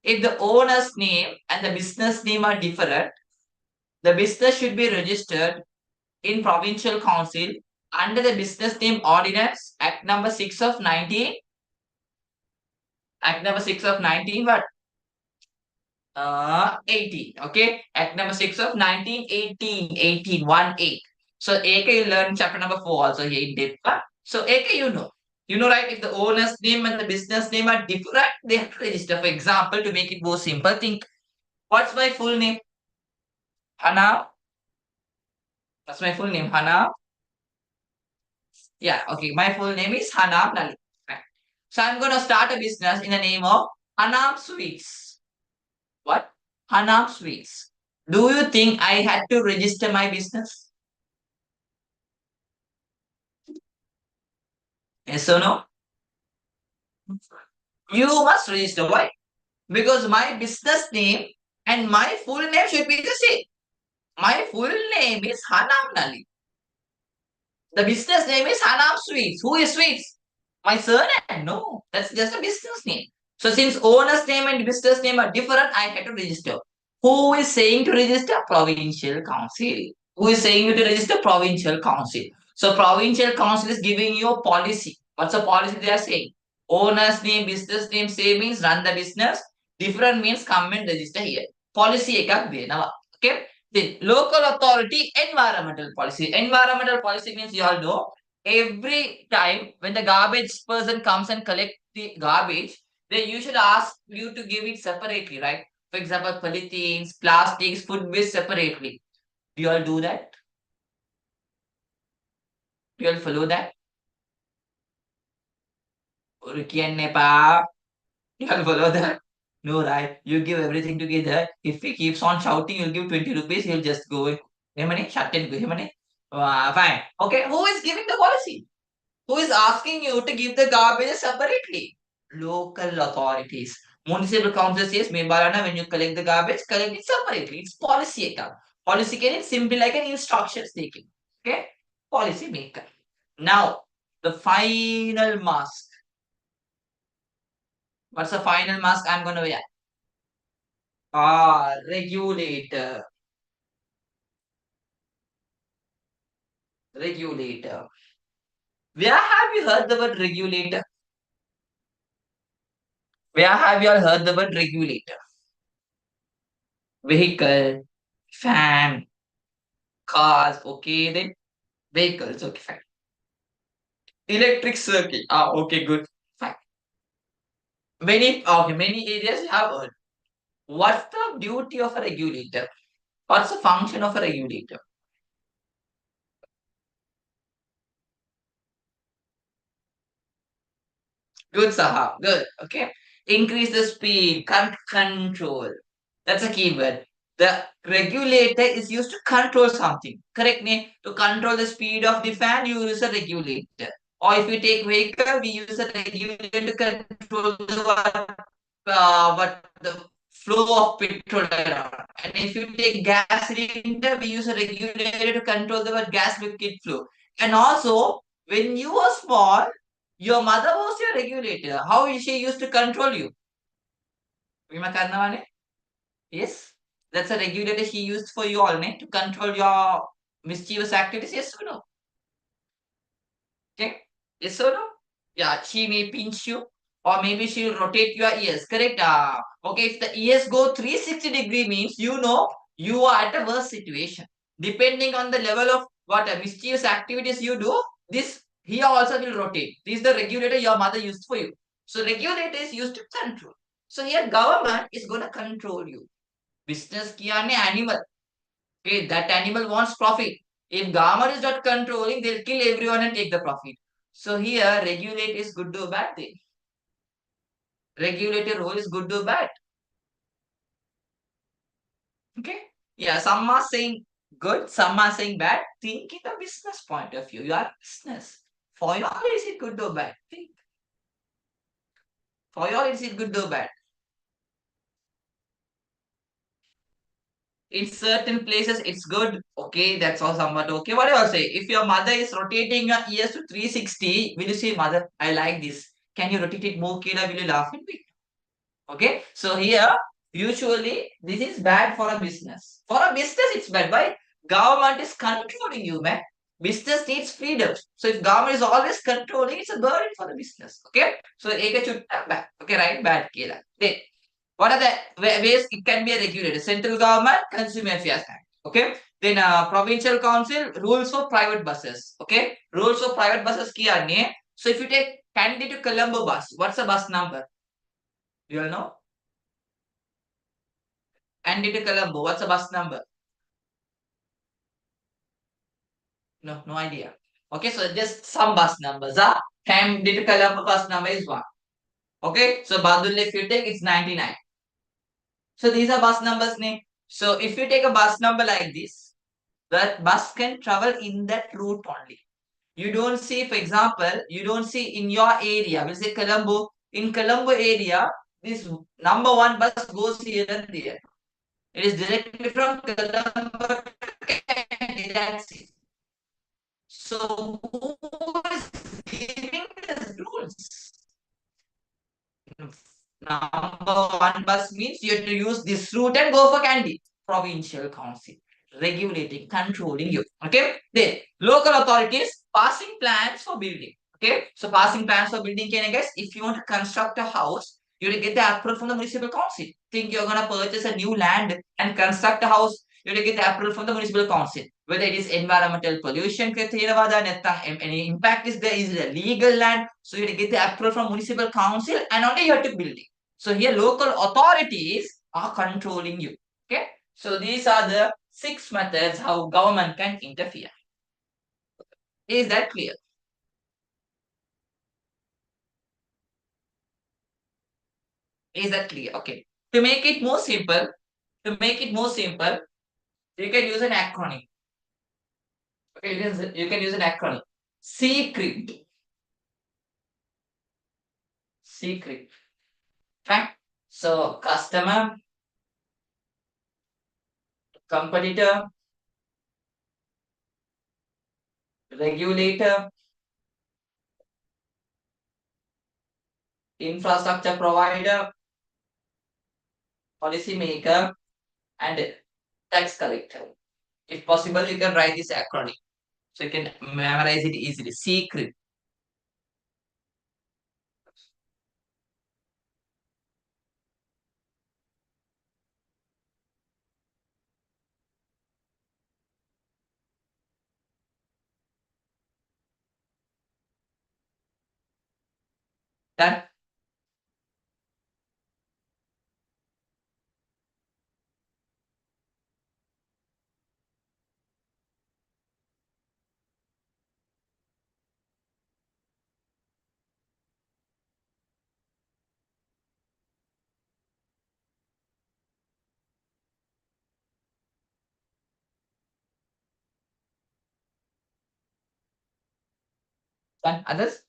If the owner's name and the business name are different, the business should be registered in provincial council under the business name ordinance act number 6 of 19, act number 6 of 19 what 18. Okay, act number 6 of 1918, 18 1 8. So AK you learn chapter number 4 also here in depth. So AK you know, right? If the owner's name and the business name are different, they have to register. For example, to make it more simple, think, what's my full name? Hana. What's my full name? Hana. Yeah, okay. My full name is Hanam Lalit. Right. So I'm gonna start a business in the name of Hanam Sweets. What? Hanam Sweets. Do you think I had to register my business? Yes or no? You must register. Why? Because my business name and my full name should be the same. My full name is Hanam Lalit. The business name is Hanam Sweets. Who is Sweets? My surname? No, that's just a business name. So since owner's name and business name are different, I had to register. Who is saying to register? Provincial council. Who is saying you to register? Provincial council. So provincial council is giving you a policy. What's the policy they are saying? Owner's name, business name, same means run the business. Different means come and register here. Policy ekak denawa. Okay. Then local authority environmental policy. Environmental policy means you all know every time when the garbage person comes and collect the garbage, you should ask you to give it separately, right? For example, polythenes, plastics, food waste separately. Do you all do that? Do you all follow that? Urukian pa. Do you all follow that? No, right? You give everything together. If he keeps on shouting, you'll give 20 rupees, he'll just go in. Hemane, shut it, Hemane. Fine. Okay, who is giving the policy? Who is asking you to give the garbage separately? Local authorities. Municipal council says, Membarana, when you collect the garbage, collect it separately. It's policy account. Policy can is simply like an instructions taking. Okay? Policy maker. Now, the final mask. What's the final mask I'm going to wear? Regulator. Regulator. Where have you heard the word regulator? Where have you all heard the word regulator? Vehicle, fan, cars, okay, then vehicles, okay, fine. Electric circuit, okay, good, fine. Many areas you have heard. What's the duty of a regulator? What's the function of a regulator? Good, Sahab. Good. Okay. Increase the speed, control. That's a keyword. The regulator is used to control something. Correct me? To control the speed of the fan, you use a regulator. Or if you take vehicle, we use a regulator to control but the flow of petrol around. And if you take gas cylinder, we use a regulator to control the gas liquid flow. And also, when you were small, your mother was your regulator. How is she used to control you? Vima Karnavane? Yes. That's a regulator she used for you all, ne? To control your mischievous activities. Yes or no? Okay. Yes or no? Yeah, she may pinch you or maybe she'll rotate your ears. Correct? Okay, if the ears go 360-degree means you know you are at a worse situation. Depending on the level of what mischievous activities you do, this here also will rotate. This is the regulator your mother used for you. So regulator is used to control. So here government is going to control you. Business kiya ne animal. Okay, that animal wants profit. If government is not controlling, they'll kill everyone and take the profit. So here, regulate is good to bad thing. Regulator role is good to bad. Okay. Yeah, some are saying good, some are saying bad. Think in the business point of view. You are business. For you all, is it good or bad? Think. For you all, is it good or bad? In certain places, it's good. Okay, that's all somewhat okay. What do I say? If your mother is rotating your ears to 360, will you say, Mother, I like this. Can you rotate it more, Kira? Will you laugh at me? Okay, so here usually this is bad for a business. For a business, it's bad. Why? Government is controlling you, man. Business needs freedom. So if government is always controlling, it's a burden for the business. Okay, so eka chutta bad. Okay, right? Bad. Kela. Then what are the ways it can be a regulated? Central government, Consumer Affairs Act. Okay. Then provincial council rules for private buses. Okay, rules for private buses. Kia ne. So if you take Kandy to Colombo bus, what's the bus number? Do you all know? Kandy to Colombo, what's the bus number? No, no idea. Okay, so just some bus numbers. Kandy to Colombo bus number is one. Okay, so Badulle if you take it's 99. So these are bus numbers name. So if you take a bus number like this, that bus can travel in that route only. You don't see, for example, you don't see in your area, we'll say Colombo, in Colombo area, this number one bus goes here and there. It is directly from Colombo to Kandy. That's it. So who is giving these rules? Number one bus means you have to use this route and go for Kandy. Provincial council regulating, controlling you. Okay. Then local authorities passing plans for building. Okay. So passing plans for building, can I guess? If you want to construct a house, you will get the approval from the municipal council. Think you're gonna purchase a new land and construct a house, you will get the approval from the municipal council. Whether it is environmental pollution, any impact is there, is it a legal land? So you will get the approval from municipal council and only you have to build it. So here local authorities are controlling you. Okay. So these are the six methods how government can interfere. Is that clear? Is that clear? Okay. To make it more simple, you can use an acronym. Okay, you can use an acronym. Secret. Secret. Right? So customer, competitor, regulator, infrastructure provider, policy maker, and tax collector. If possible, you can write this acronym. So you can memorize it easily. Secret. Done. Fine. Others?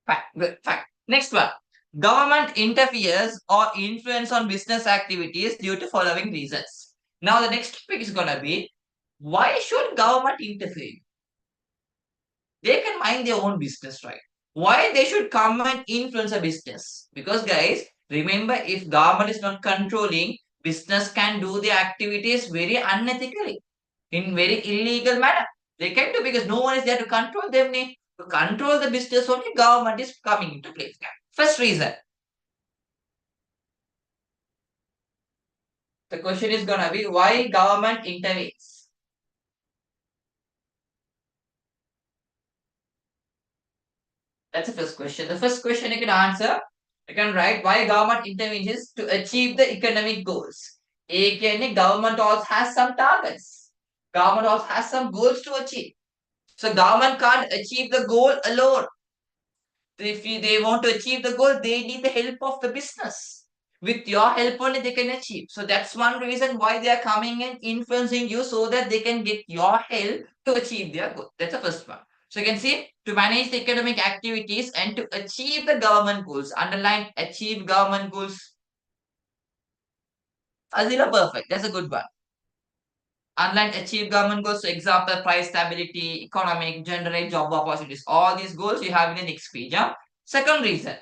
Fine. Good. Fine. Next one. Government interferes or influence on business activities due to following reasons. Now the next topic is gonna be, why should government interfere? They can mind their own business, right? Why they should come and influence a business? Because guys, remember, if government is not controlling, business can do their activities very unethically, in very illegal manner. They can do because no one is there to control them. To control the business, only government is coming into place. First reason. The question is gonna be, why government intervenes? That's the first question. The first question you can answer, you can write why government intervenes is to achieve the economic goals. AKN government also has some targets. Government also has some goals to achieve. So government can't achieve the goal alone. They want to achieve the goal, they need the help of the business. With your help only they can achieve. So that's one reason why they are coming and influencing you so that they can get your help to achieve their goal. That's the first one. So you can see, to manage the economic activities and to achieve the government goals. Underline achieve government goals. Azila, perfect. That's a good one. Underline achieve government goals. So example, price stability, economic, generate job opportunities. All these goals you have in the next page. Yeah? Second reason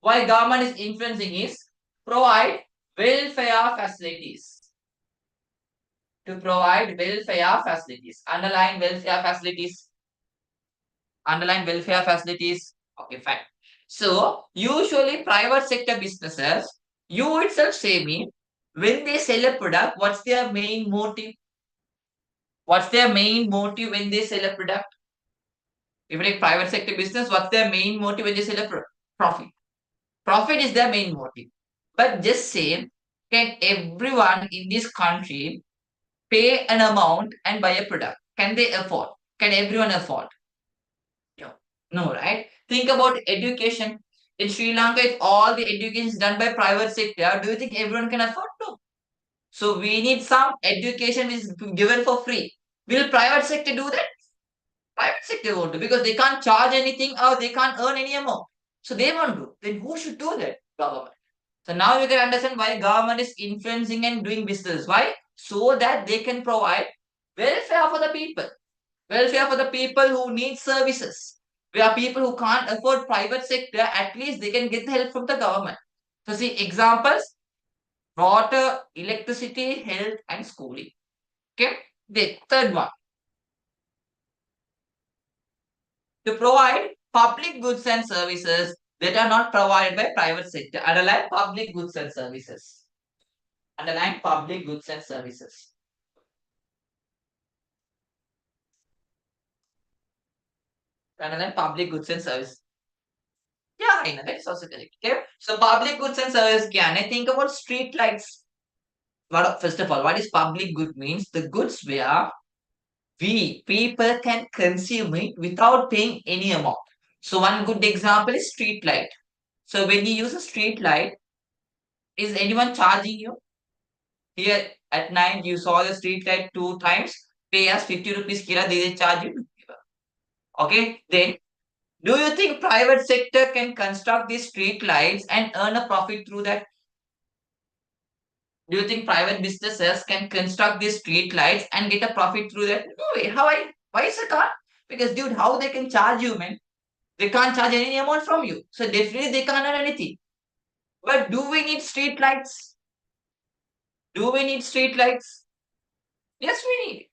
why government is influencing is provide welfare facilities. To provide welfare facilities. Underline welfare facilities. Underline welfare facilities. Okay, fine. So usually private sector businesses, you itself say me, when they sell a product, what's their main motive? What's their main motive when they sell a product? If like private sector business, what's their main motive when they sell a profit? Profit is their main motive. But just say, can everyone in this country pay an amount and buy a product? Can they afford? Can everyone afford? No. No, right? Think about education. In Sri Lanka, if all the education is done by private sector, do you think everyone can afford? No. So we need some education which is given for free. Will private sector do that? Private sector won't do because they can't charge anything or they can't earn any amount. So they won't do. Then who should do that? Government. So now you can understand why government is influencing and doing business. Why? So that they can provide welfare for the people. Welfare for the people who need services. Where people who can't afford private sector, at least they can get the help from the government. So see examples, water, electricity, health and schooling. Okay. The third one, to provide public goods and services that are not provided by private sector. Underline public goods and services. Underline public goods and services. Underline public goods and services. Yeah, I know that's also correct. Okay. So public goods and services. Can I think about street lights? First of all, what is public good means? The goods where we people can consume it without paying any amount. So one good example is street light. So when you use a street light, is anyone charging you? Here at night, you saw the street light 2 times, pay us 50 rupees, Kira, they will charge you. Okay, then do you think private sector can construct these street lights and earn a profit through that? Do you think private businesses can construct these street lights and get a profit through that? No way. Why is it can't? Because dude, how they can charge you, man? They can't charge any amount from you. So definitely they can't earn anything. But do we need street lights? Do we need street lights? Yes, we need.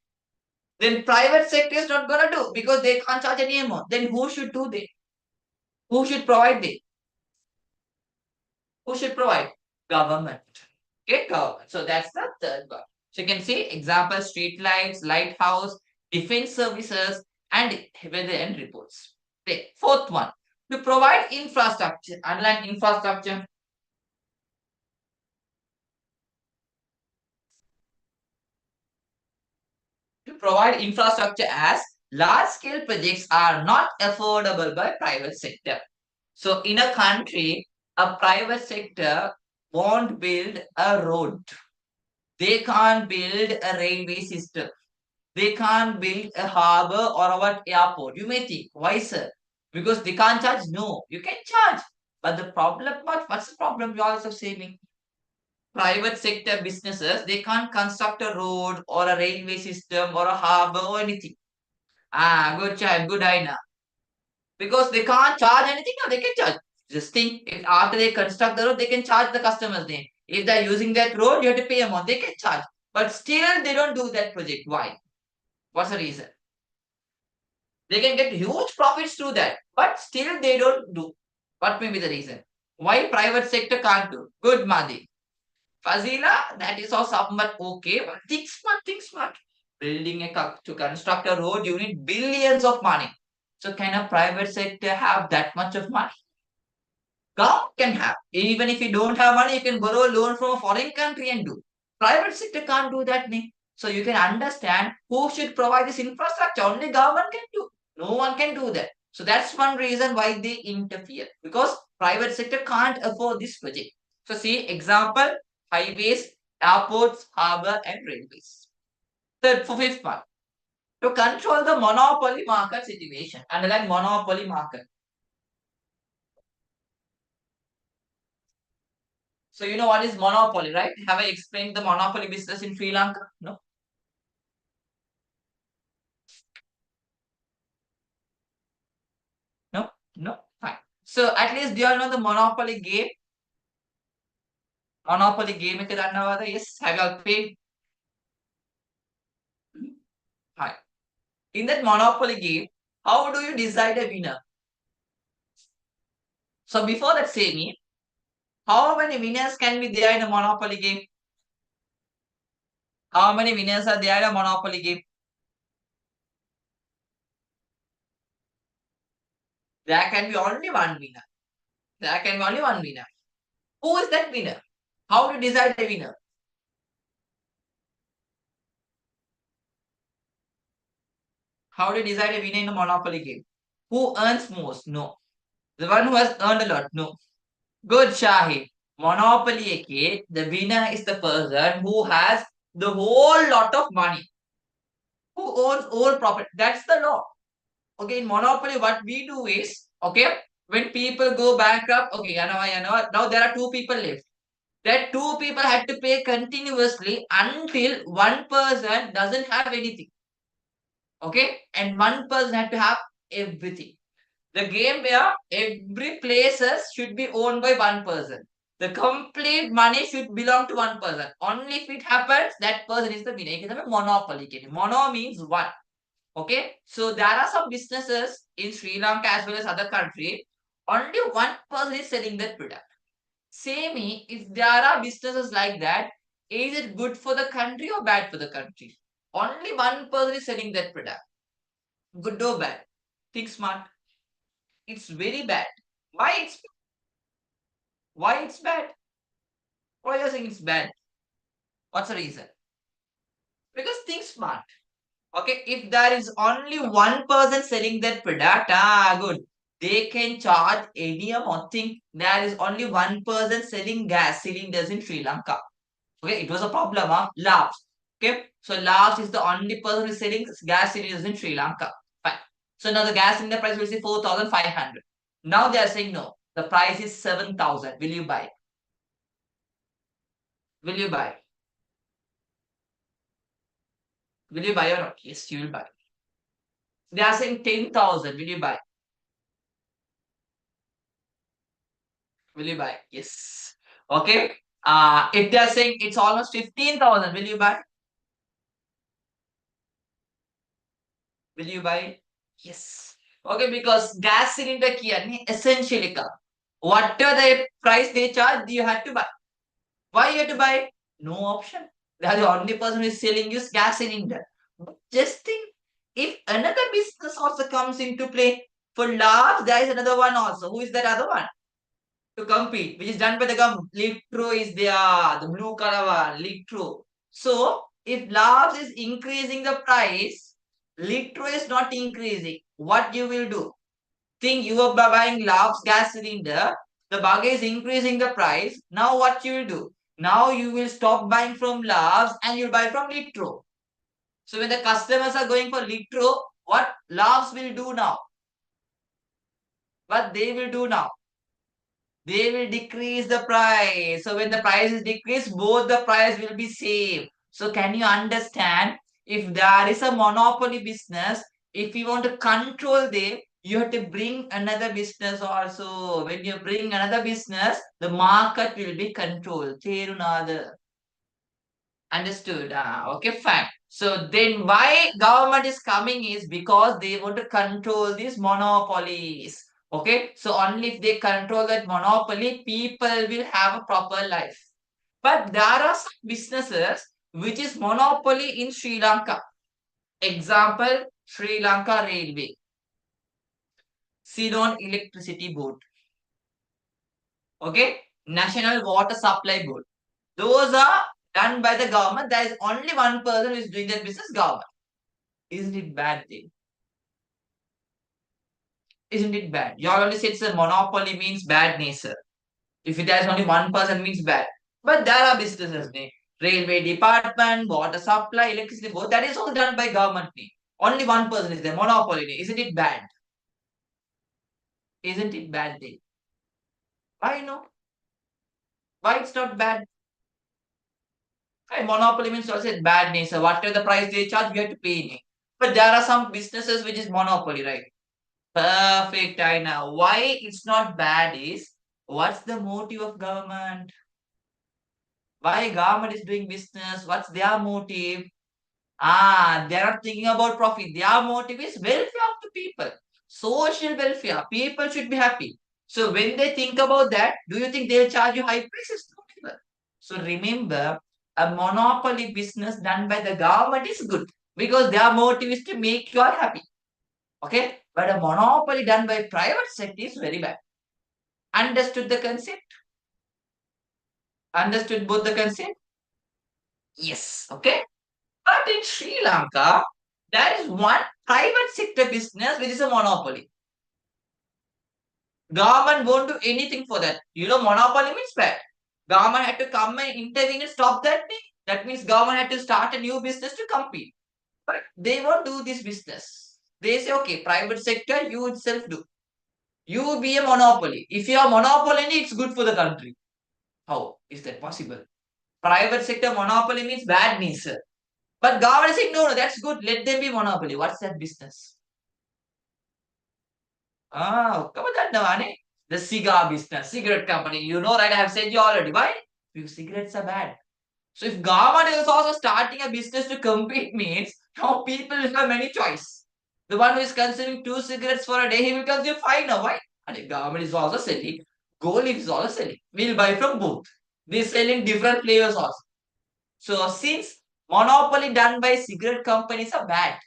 Then private sector is not gonna do because they can't charge any amount. Then who should do they? Who should provide they? Who should provide? Government. Okay, government. So that's the third one. So you can see example street lights, lighthouse, defense services, and weather and reports. Okay, fourth one. To provide infrastructure, underline infrastructure. To provide infrastructure as large scale projects are not affordable by private sector. So in a country, a private sector won't build a road. They can't build a railway system. They can't build a harbor or our airport. You may think, why, sir? Because they can't charge? No, you can charge. But the problem, but what's the problem? You also say me. Private sector businesses, they can't construct a road or a railway system or a harbor or anything. Ah, good child, good idea. Because they can't charge anything, or they can charge. Just think, if after they construct the road, they can charge the customers then. If they're using that road, you have to pay amount. They can charge. But still, they don't do that project. Why? What's the reason? They can get huge profits through that, but still they don't do. What may be the reason? Why private sector can't do? Good, Madi. Fazila, that is all somewhat okay, but think smart, think smart. Building to construct a road, you need billions of money. So can a private sector have that much of money? Government can have. Even if you don't have money, you can borrow a loan from a foreign country and do. Private sector can't do that, Nick. So you can understand who should provide this infrastructure. Only government can do. No one can do that. So that's one reason why they interfere. Because private sector can't afford this project. So see, example, highways, airports, harbour and railways. Third, for fifth one, to control the monopoly market situation. Underline monopoly market. So you know what is monopoly, right? Have I explained the monopoly business in Sri Lanka? No, no, no. Fine. So at least do you all know the monopoly game? Monopoly game එක දන්නවද? Yes. Have you all played? Fine. In that monopoly game, how do you decide a winner? So before that, say me, how many winners can be there in a monopoly game? How many winners are there in a monopoly game? There can be only one winner. There can be only one winner. Who is that winner? How to decide a winner? How to decide a winner in a monopoly game? Who earns most? No. The one who has earned a lot? No. Good, Shahid. Monopoly के the winner is the person who has the whole lot of money, who owns all property. That's the law. Okay, in Monopoly, what we do is, okay, when people go bankrupt, okay, I know. Now there are two people left. That two people had to pay continuously until one person doesn't have anything. Okay, and one person had to have everything. The game where every places should be owned by one person. The complete money should belong to one person. Only if it happens, that person is the winner. It is a monopoly game. Mono means one. Okay. So there are some businesses in Sri Lanka as well as other country. Only one person is selling that product. Say me, if there are businesses like that, is it good for the country or bad for the country? Only one person is selling that product. Good or bad? Think smart. It's very bad. Why it's bad? Why are you saying it's bad? What's the reason? Because think smart. Okay, if there is only one person selling that product, good. They can charge any amount. Think there is only one person selling gas cylinders in Sri Lanka. Okay, it was a problem, Labs. Okay, so Labs is the only person who is selling gas cylinders in Sri Lanka. Fine. So now the gas cylinder price will say 4,500. Now they are saying no. The price is 7,000. Will you buy? Will you buy? Will you buy or not? Yes, you will buy. They are saying 10,000. Will you buy? Will you buy? Yes. Okay. If they are saying it's almost 15,000, will you buy? Will you buy? Yes. Okay, because gas cylinder ki essentially ka. Whatever the price they charge, you have to buy. Why you have to buy? No option. They are the only person who is selling you gas cylinder. But just think, if another business also comes into play, for large, there is another one also. Who is that other one? To compete, which is done by the government. Litro is there, the blue color one, Litro. So, if Labs is increasing the price, Litro is not increasing. What you will do? Think you are buying Labs gas cylinder, the bug is increasing the price. Now what you will do? Now you will stop buying from Labs and you'll buy from Litro. So when the customers are going for litro, what labs will do now? What they will do now? They will decrease the price. So when the price is decreased, both the price will be same. So can you understand? If there is a monopoly business, if you want to control them, you have to bring another business also. When you bring another business, the market will be controlled. Therunada. Understood. Okay, fine. So then why government is coming is because they want to control these monopolies. Okay, so only if they control that monopoly, people will have a proper life. But there are some businesses which is monopoly in Sri Lanka. Example, Sri Lanka Railway, Ceylon Electricity Board, okay, National Water Supply Board. Those are done by the government. There is only one person who is doing that business, government. Isn't it bad thing? Isn't it bad? You all only say it's a monopoly means bad nature. If there is only one person means bad. But there are businesses name. Railway department, water supply, electricity board. That is all done by government name. Only one person is there. Monopoly name. Isn't it bad? Isn't it bad thing? Why no? Why it's not bad? Right? Monopoly means also bad nature. Whatever the price they charge, we have to pay. But there are some businesses which is monopoly, right? Perfect, I know. Why it's not bad is what's the motive of government? Why government is doing business? What's their motive? They're not thinking about profit. Their motive is welfare of the people. Social welfare. People should be happy. So when they think about that, do you think they'll charge you high prices? No, never. So remember, a monopoly business done by the government is good because their motive is to make you all happy. Okay? But a monopoly done by private sector is very bad. Understood the concept? Understood both the concept? Yes. Okay. But in Sri Lanka, there is one private sector business which is a monopoly. Government won't do anything for that. You know, monopoly means bad. Government had to come and intervene and stop that thing. That means government had to start a new business to compete. But they won't do this business. They say, okay, private sector, you itself do. You be a monopoly. If you are monopoly, it's good for the country. How is that possible? Private sector monopoly means bad nature. But government is saying, no, no, that's good. Let them be monopoly. What's that business? Come on, that Navani. The cigar business, cigarette company. You know, right? I have said you already. Why? Because cigarettes are bad. So if government is also starting a business to compete means now people will have many choice. The one who is consuming 2 cigarettes for a day, he will consume 5 now. Why? And the government is also selling. Gold is also selling. We'll buy from both. They sell in different flavors also. So since monopoly done by cigarette companies are bad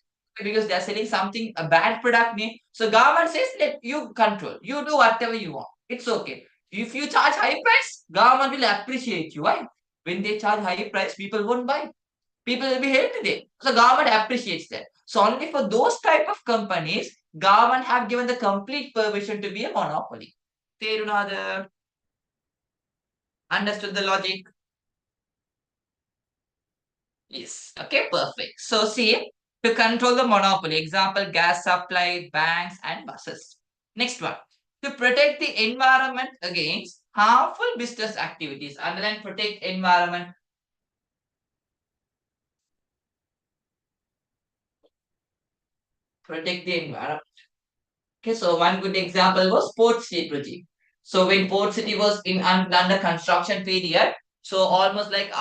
because they're selling something a bad product name. So government says let you control. You do whatever you want. It's okay. If you charge high price, government will appreciate you. Why? When they charge high price, people won't buy. People will be hated there. So government appreciates that. So only for those type of companies, government have given the complete permission to be a monopoly. Terunada, understood the logic? Yes. Okay, perfect. So see, to control the monopoly, example, gas supply, banks, and buses. Next one, to protect the environment against harmful business activities. Underline protect environment. Protect the environment. Okay, so one good example was Port City project. So when Port City was in under construction period, so almost like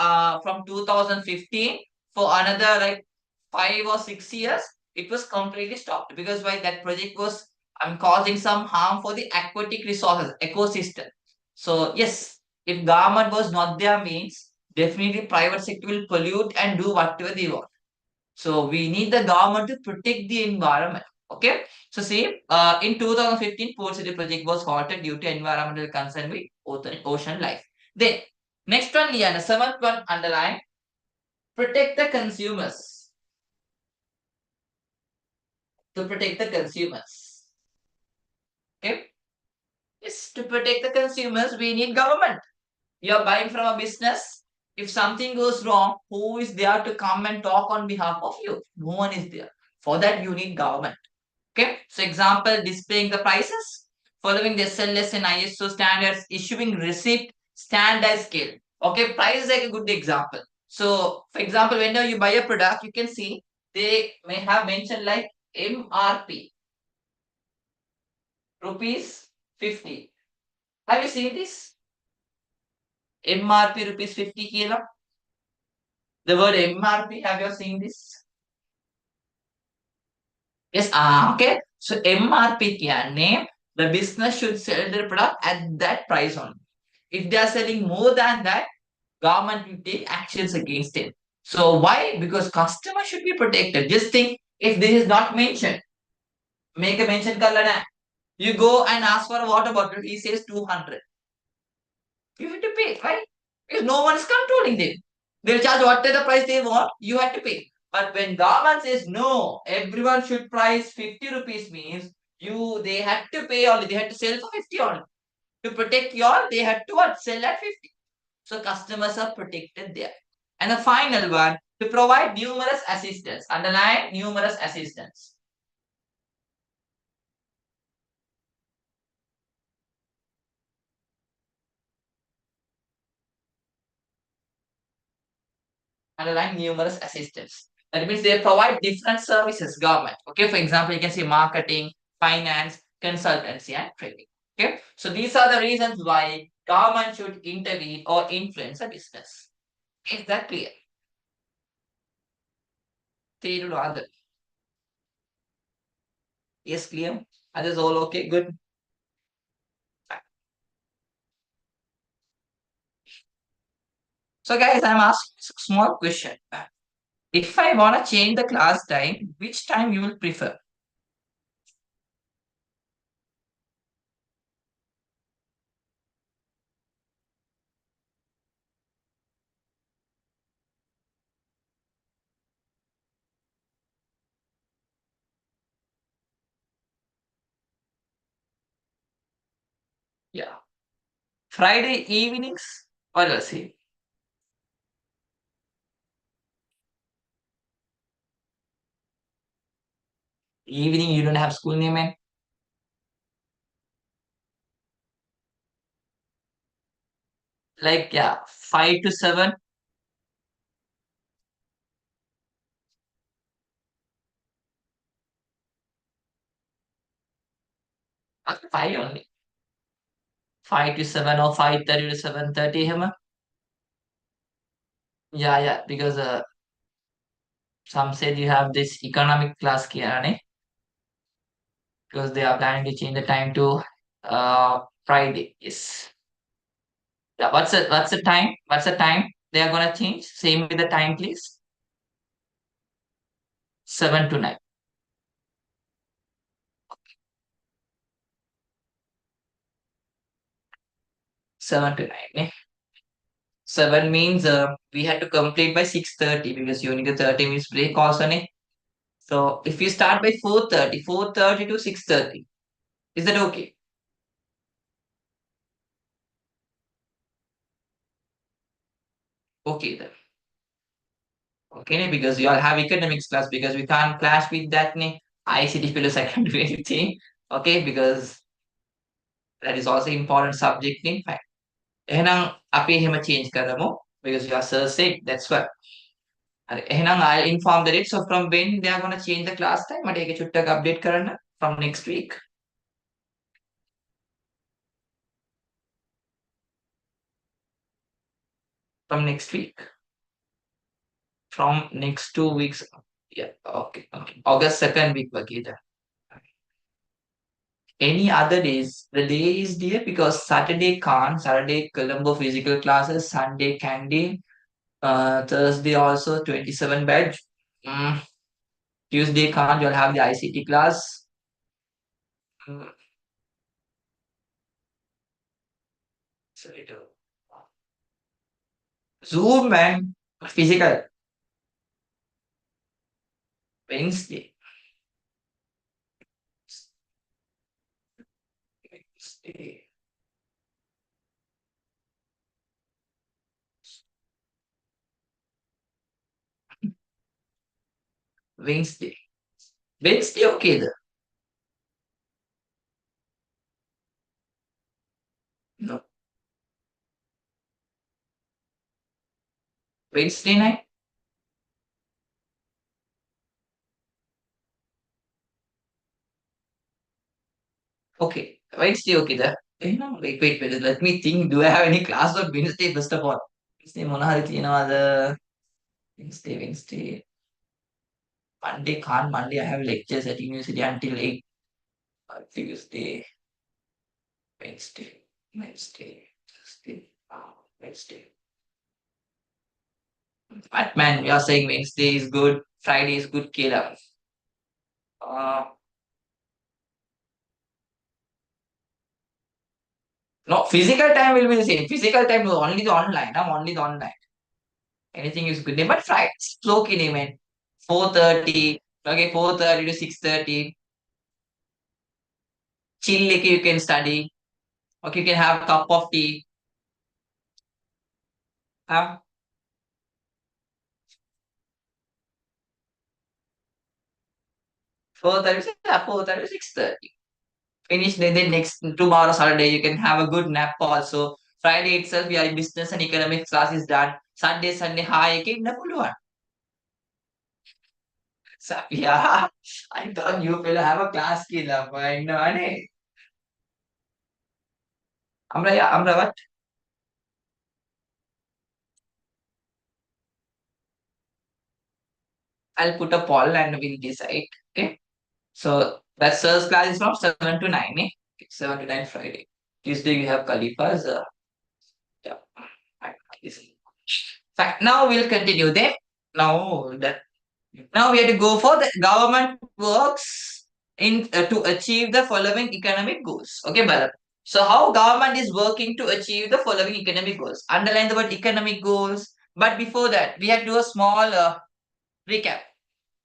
from 2015 for another like 5 or 6 years, it was completely stopped because why that project was causing some harm for the aquatic resources ecosystem. So yes, if government was not there means definitely private sector will pollute and do whatever they want. So we need the government to protect the environment. Okay. So see, in 2015, Port City project was halted due to environmental concern with ocean life. Then next one, Liana, seventh one underline, protect the consumers. To protect the consumers. Okay. Yes, to protect the consumers, we need government. You are buying from a business. If something goes wrong, who is there to come and talk on behalf of you? No one is there. For that, you need government. Okay. So example, displaying the prices, following the SLS and ISO standards, issuing receipt, standardized scale. Okay. Price is like a good example. So for example, whenever you buy a product, you can see they may have mentioned like MRP, rupees 50. Have you seen this? MRP rupees 50 kilo. The word MRP, have you seen this? Yes, okay. So MRP name, the business should sell their product at that price only. If they are selling more than that, government will take actions against it. So why? Because customer should be protected. Just think if this is not mentioned, make a mention Kalana. You go and ask for a water bottle, he says 200. You have to pay, right? Because no one is controlling them. They'll charge whatever the price they want, you have to pay. But when government says no, everyone should price 50 rupees means they had to pay only, they had to sell for 50 only. To protect y'all, they had to what? Sell at 50. So customers are protected there. And the final one, to provide numerous assistance. Underline numerous assistance. Underline numerous assistance. That means they provide different services, government. Okay, for example, you can say marketing, finance, consultancy, and training. Okay, so these are the reasons why government should intervene or influence a business. Is that clear? Clear to other? Yes, clear. Others all okay? Good. So, guys, I'm asking a small question. If I want to change the class time, which time you will prefer? Yeah. Friday evenings or else evening you don't have school name and like yeah, 5 to 7, 5 only. 5 to 7 or 5:30 to 7:30 him. Yeah, yeah, because some said you have this economic class here, because they are planning to change the time to Friday. Yes. Yeah, what's the time? What's the time they are gonna change? Same with the time, please. 7 to 9. 7 to 9. 7 means we had to complete by 6:30 because you need a 30 minutes break also. So if you start by 4:30, 4:30 to 6:30, is that okay? Okay then. Okay, because you all have economics class because we can't clash with that. ICT fellows I can't do anything. Okay, because that is also important subject. Fact. එහෙනම් අපි එහෙම change කරමු because your sir said that's what. හරි. එහෙනම් I'll inform the date. So from when they are gonna change the class time? මට ඒක චුට්ටක් update කරන්න from next week. From next week. From next 2 weeks. Yeah, okay, okay. August second week Bagita. Any other days, the day is dear because Saturday can't, Saturday Colombo physical classes, Sunday candy, Thursday also 27 badge. Mm, Tuesday can't, you'll have the ICT class. Mm, so Zoom and physical Wednesday. Wednesday. Wednesday. Wednesday okay the. No. Wednesday night. Okay. Wednesday okay the. Wait. Let me think. Do I have any class on Wednesday first of all? Wednesday මොන හරි තියනවාද? Wednesday. Monday can't. Monday I have lectures at university until 8. Tuesday. Wednesday. Thursday. Wednesday. But man, we are saying Wednesday is good, Friday is good, Kela. Uh, no, physical time will be the same. Physical time no, only the online. I'm only the online. Anything is good. But Friday, slow kine man. 4:30. Okay, 4:30 to 6:30. Chill like you can study. Okay, you can have a cup of tea. Huh? 4:30, yeah, 4:30 to 6:30. Finish then next tomorrow Saturday you can have a good nap also. Friday itself your business and economics class is done. Sunday hi එකේ ඉන්න පුළුවන්. So, yeah, I thought you will have a class කියලා ඉන්නවනේ. আমরা what? I'll put a poll and we'll decide. Okay. So that Sir's class is from 7 to 9. Eh? 7 to 9 Friday. Tuesday we have Khalifa's. Yeah. Fine. Now we'll continue then. Now that Now we have to go for the government works in to achieve the following economic goals. Okay, Bharat. So how government is working to achieve the following economic goals? Underline the word economic goals. But before that, we have to do a small recap.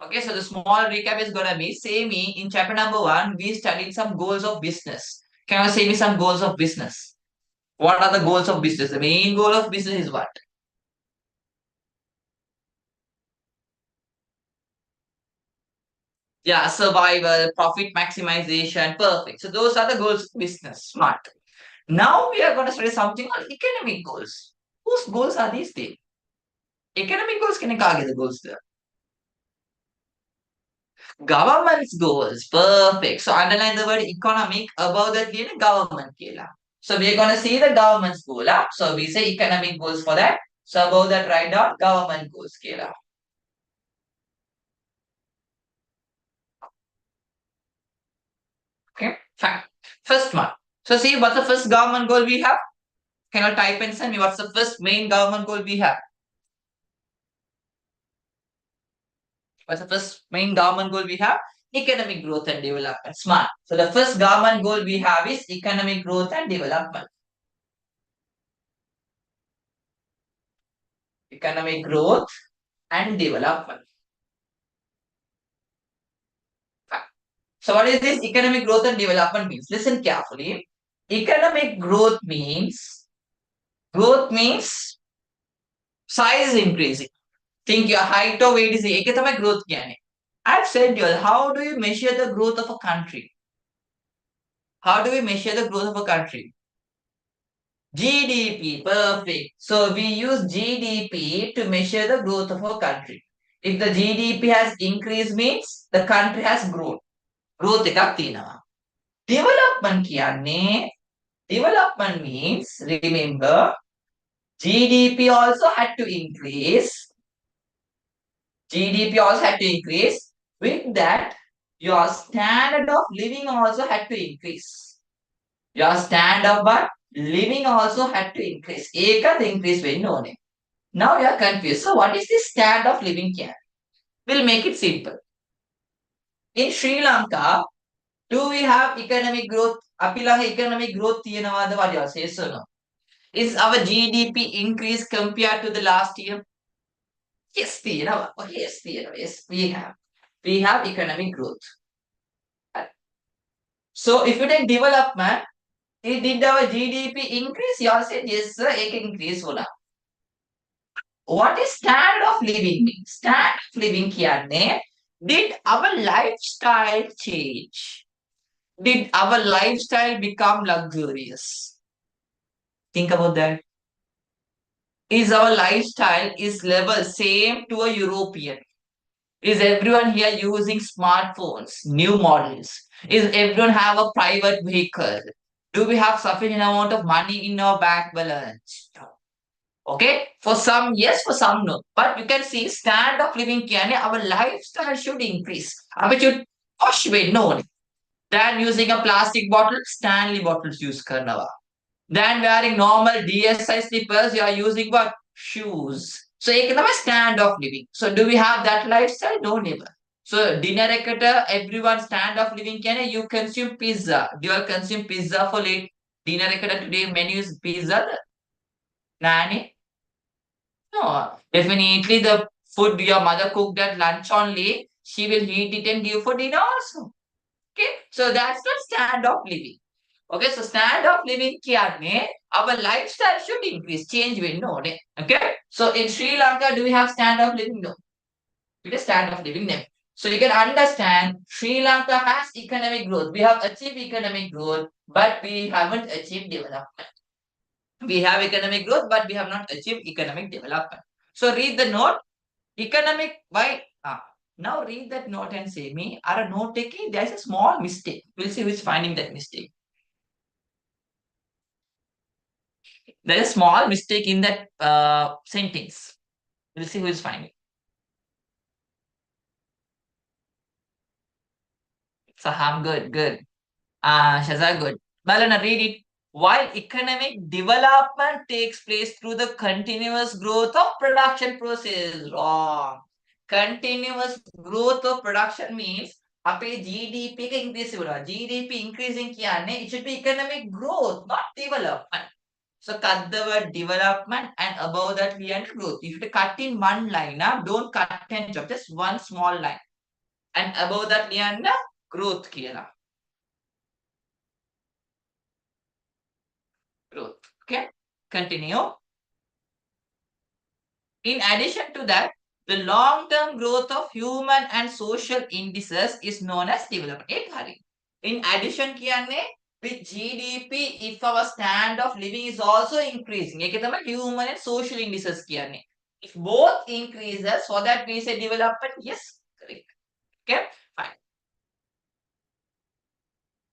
Okay, so the small recap is gonna be say me in chapter number 1, we studied some goals of business. Can you say me some goals of business? What are the goals of business? The main goal of business is what? Yeah, survival, profit maximization, perfect. So those are the goals of business. Smart. Now we are going to study something called economic goals. Whose goals are these things? Economic goals can I the goals there? Government's goals. Perfect. So underline the word economic above that government. So we are going to see the government's goal. So we say economic goals for that. So above that write down government goals. Okay. Fine. First one. So see what's the first government goal we have? Can you type and send me what's the first main government goal we have? What's the first main government goal we have? Economic growth and development. Smart. So the first government goal we have is economic growth and development. Economic growth and development. So what is this economic growth and development means? Listen carefully. Economic growth means size is increasing. Think your height or weight is economic growth. I've said you all, how do you measure the growth of a country? How do we measure the growth of a country? GDP, perfect. So we use GDP to measure the growth of a country. If the GDP has increased means the country has grown. Growth එකක් තියෙනවා. Development development means remember GDP also had to increase. GDP also had to increase. With that, your standard of living also had to increase. Your standard of what? Living also had to increase. ඒකද increase වෙන්න ඕනේ. Now you are confused. So what is the standard of living here? We'll make it simple. In Sri Lanka, do we have economic growth? අපි ළඟ economic growth තියෙනවද? What do you say? So no. Is our GDP increase compared to the last year? Yes, තියෙනවා. Oh, yes, තියෙනවා. Yes, we have. We have economic growth. So if you take development, did our GDP increase? You all said yes, sir. It increase වුණා. What is standard of living mean? Standard of living කියන්නේ Did our lifestyle change? Did our lifestyle become luxurious? Think about that. Is our lifestyle is level same to a European? Is everyone here using smartphones, new models? Is everyone have a private vehicle? Do we have sufficient amount of money in our bank balance? No. Okay, for some yes, for some no. But you can see standard of living can our lifestyle should increase. Our should push weight no. Than using a plastic bottle, Stanley bottles use karnawa. Than wearing normal DSI slippers, you are using what? Shoes. So you can have a stand of living. So do we have that lifestyle? No, never. So dinner ekata, everyone stand of living can you consume pizza. Do you all consume pizza for late? Dinner ekata today menu is pizza. Nani? No. Definitely the food your mother cooked at lunch only, she will heat it and give for dinner also. Okay, so that's the stand of living. Okay, so stand of living क्या में our lifestyle should increase, change will no. Okay, so in Sri Lanka, do we have stand of living? No, it is stand of living name. So you can understand Sri Lanka has economic growth. We have achieved economic growth, but we haven't achieved development. We have economic growth, but we have not achieved economic development. So read the note. Economic why? Now read that note and say me. Are a note taking? There is a small mistake. We'll see who is finding that mistake. There is a small mistake in that sentence. We'll see who is finding. Saham, good, good. Shaza, good. Malana, read it. While economic development takes place through the continuous growth of production process, wrong. Continuous growth of production means අපේ GDP එක increase වෙනවා. GDP increasing කියන්නේ it should be economic growth, not development. So cut the word development and above that we have growth. If you cut in one line, now don't cut 10 jobs, just one small line. And above that ලියන්න growth කියලා. Growth. Okay? Continue. In addition to that, the long-term growth of human and social indices is known as development. In addition, with GDP, if our standard of living is also increasing, human and social indices. If both increases, for that we say development, yes, correct. Okay, fine.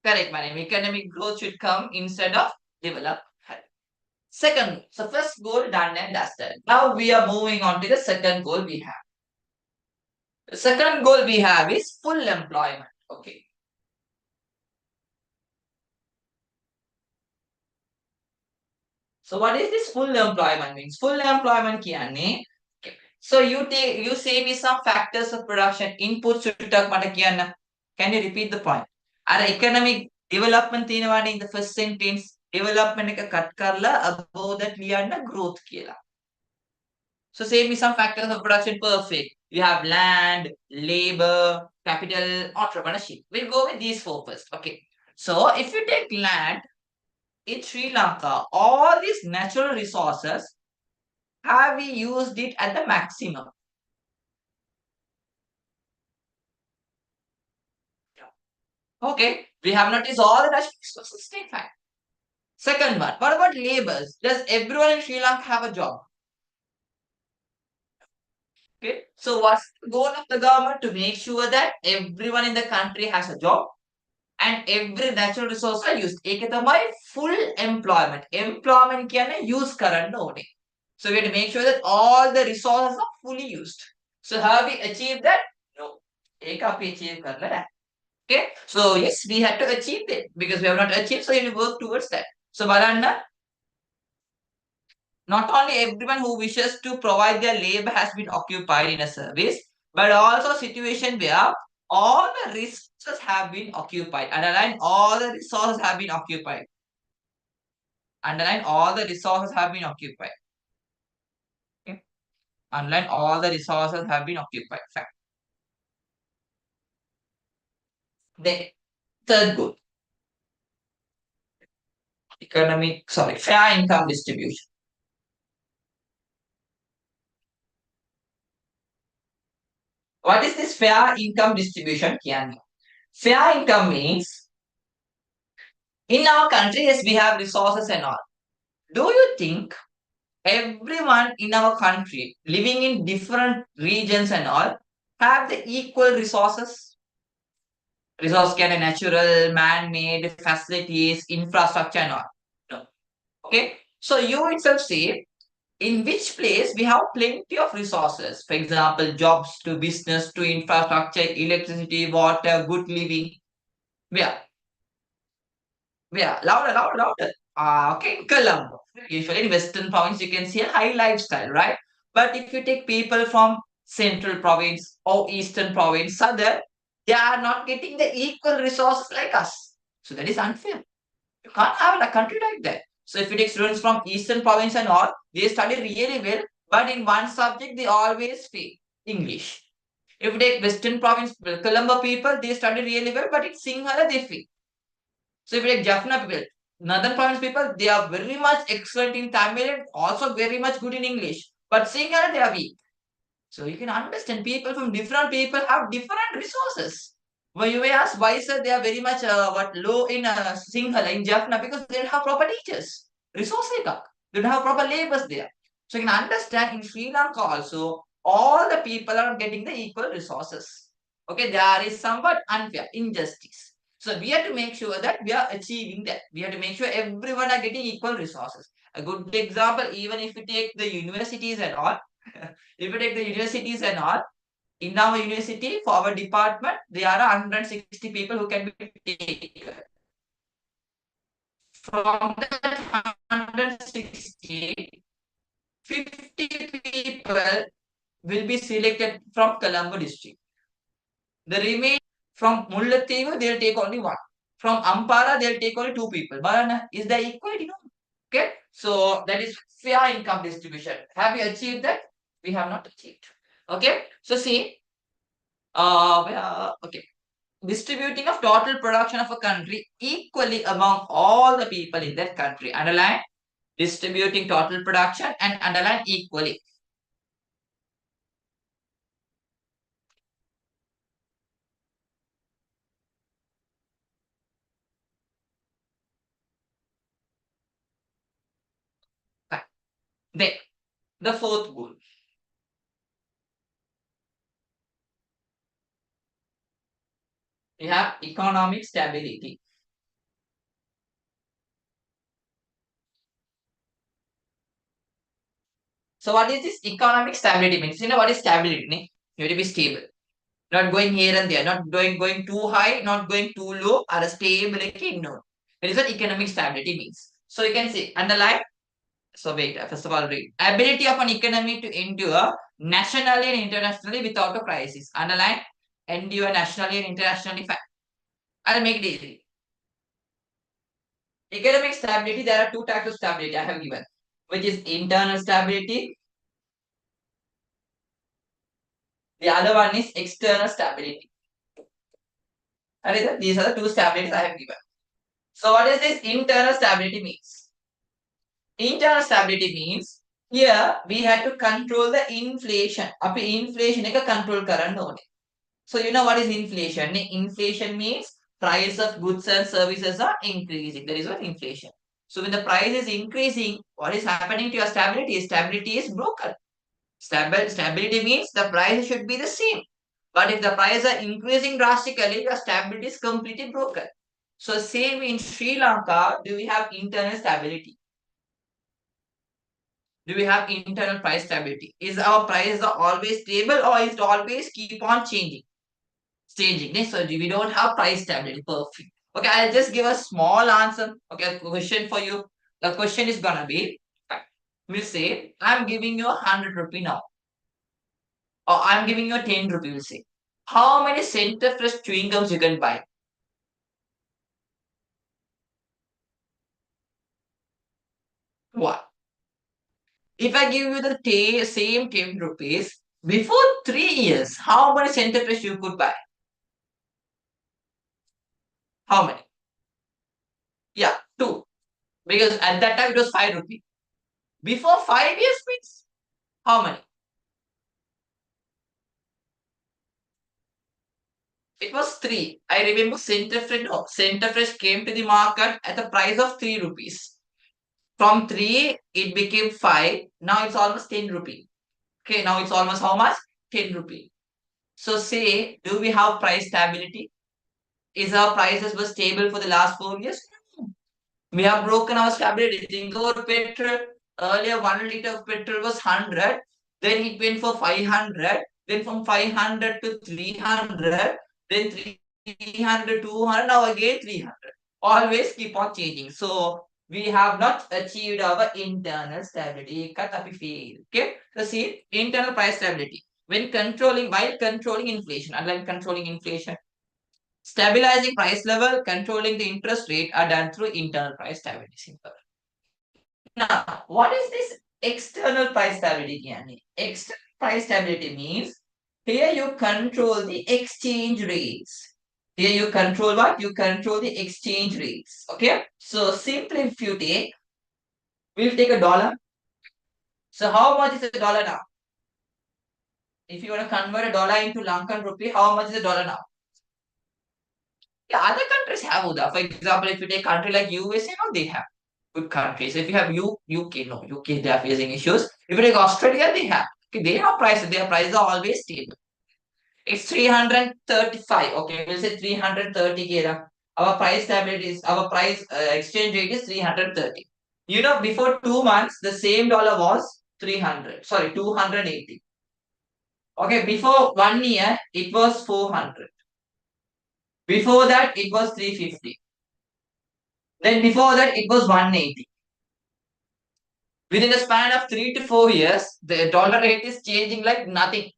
Correct, madam. Economic growth should come instead of development. Second, so first goal done and dusted. Now we are moving on to the second goal we have. The second goal we have is full employment. Okay. So what is this full employment means? Full employment කියන්නේ so you say me some factors of production input සුට්ටක් මට කියන්න. Can you repeat the point? අර economic development තියෙනවානේ in the first sentence development එක cut කරලා above that ලියන්න growth කියලා. So say me some factors of production perfect. You have land, labor, capital, entrepreneurship. We'll go with these four first. Okay. So if you take land in Sri Lanka, all these natural resources, have we used it at the maximum? Okay, we have noticed all the natural resources. Stay fine. Second one, what about labors? Does everyone in Sri Lanka have a job? Okay, so what's the goal of the government to make sure that everyone in the country has a job and every natural resource are used? ඒක තමයි full employment. Employment කියන්නේ use කරන්න ඕනේ. So we have to make sure that all the resources are fully used. So have we achieved that? No. ඒක අපි achieve කරලා නැහැ. Okay, so yes, we had to achieve that because we have not achieved, so we have to work towards that. So Balanda, not only everyone who wishes to provide their labor has been occupied in a service, but also a situation where all the resources have been occupied. Underline all the resources have been occupied. Underline all the resources have been occupied. Okay. Underline all the resources have been occupied. Fact. Then third goal. Fair income distribution. What is this fair income distribution, Kian? Fair income means in our country, yes, we have resources and all. Do you think everyone in our country living in different regions and all have the equal resources? Resource can be natural, man-made, facilities, infrastructure and all. No. Okay. So you itself say in which place we have plenty of resources. For example, jobs to business to infrastructure, electricity, water, good living. Where? Where? Louder, louder, louder. Okay, Colombo. Usually in Western province, you can see a high lifestyle, right? But if you take people from Central province or Eastern province, Southern, they are not getting the equal resources like us. So that is unfair. You can't have a country like that. So if you take students from Eastern province and all, they study really well, but in one subject they always fail. English. If you take Western province, Colombo people, they study really well, but in Sinhala they fail. So if you take Jaffna people, Northern province people, they are very much excellent in Tamil and also very much good in English. But Sinhala they are weak. So you can understand people from different people have different resources. Well, you may ask why, sir, they are very much low in Sinhala, in Jaffna, because they don't have proper teachers. Resource like they don't have proper labors there. So you can understand in Sri Lanka also, all the people are getting the equal resources. Okay, there is somewhat unfair, injustice. So we have to make sure that we are achieving that. We have to make sure everyone are getting equal resources. A good example, even if you take the universities and all, if you take the universities and all, in our university, for our department, there are 160 people who can be taken. From that 160, 50 people will be selected from Colombo district. The remaining from Mullattinu, they'll take only one. From Ampara, they'll take only two people. But is there equality? No. Okay, so that is fair income distribution. Have we achieved that? We have not achieved. Okay, so see, okay, distributing of total production of a country equally among all the people in that country. Underline distributing total production and underline equally. Fine. Then the fourth goal. We have economic stability. So what is this economic stability means? You know what is stability? Ne? You have to be stable. Not going here and there, not going too high, not going too low, or a stability. No. That is what economic stability means. So you can say underline. So wait, first of all, read. Ability of an economy to endure nationally and internationally without a crisis. Underline, endure nationally and internationally. Fine. I'll make it easy. Economic stability, there are two types of stability I have given, which is internal stability. The other one is external stability. And these are the two stabilities I have given. So what is this internal stability means? Internal stability means here we had to control the inflation. Up inflation control current only. So you know what is inflation? Inflation means price of goods and services are increasing. That is what inflation. So when the price is increasing, what is happening to your stability? Stability is broken. Stability means the price should be the same. But if the prices are increasing drastically, your stability is completely broken. So same in Sri Lanka, do we have internal stability? Do we have internal price stability? Is our price always stable or is it always keep on changing? So we don't have price stability. Perfect. Okay, I'll just give a small answer. Okay, a question for you. The question is gonna be, we'll say, I'm giving you 100 rupee now. Or I'm giving you 10 rupee, we'll say. How many center fresh chewing gums you can buy? What? If I give you the same 10 rupees, before 3 years, how many center fresh you could buy? How many? Yeah, two. Because at that time it was 5 rupees. Before 5 years means how many? It was 3. I remember Centerfresh came to the market at the price of 3 rupees. From 3, it became 5. Now it's almost 10 rupee. Okay, now it's almost how much? 10 rupee. So say, do we have price stability? Is our prices were stable for the last 4 years? We have broken our stability. Think about petrol. Earlier, 1 liter of petrol was 100. Then it went for 500. Then from 500 to 300. Then 300, 200. Now again 300. Always keep on changing. So we have not achieved our internal stability. Katapi fail. Okay. So see, internal price stability. While controlling inflation, unlike controlling inflation, stabilizing price level, controlling the interest rate are done through internal price stability. Simple. Now, what is this external price stability? Yani? External price stability means here you control the exchange rates. Here you control what? You control the exchange rates. Okay. So simply if you take, we'll take a dollar. So how much is a dollar now? If you want to convert a dollar into Lankan rupee, how much is a dollar now? Yeah, other countries have Uda. For example, if you take a country like USA, no, they have good countries. If you have UK, no, UK they are facing issues. If you take Australia, they have. Okay, they have prices. Their prices are always stable. It's 335. Okay, we'll say 330 Kera. Our price stability is our price exchange rate is 330. You know, before 2 months, the same dollar was 300. Sorry, 280. Okay, before 1 year, it was 400. Before that, it was 350. Then before that, it was 180. Within the span of 3 to 4 years, the dollar rate is changing like nothing.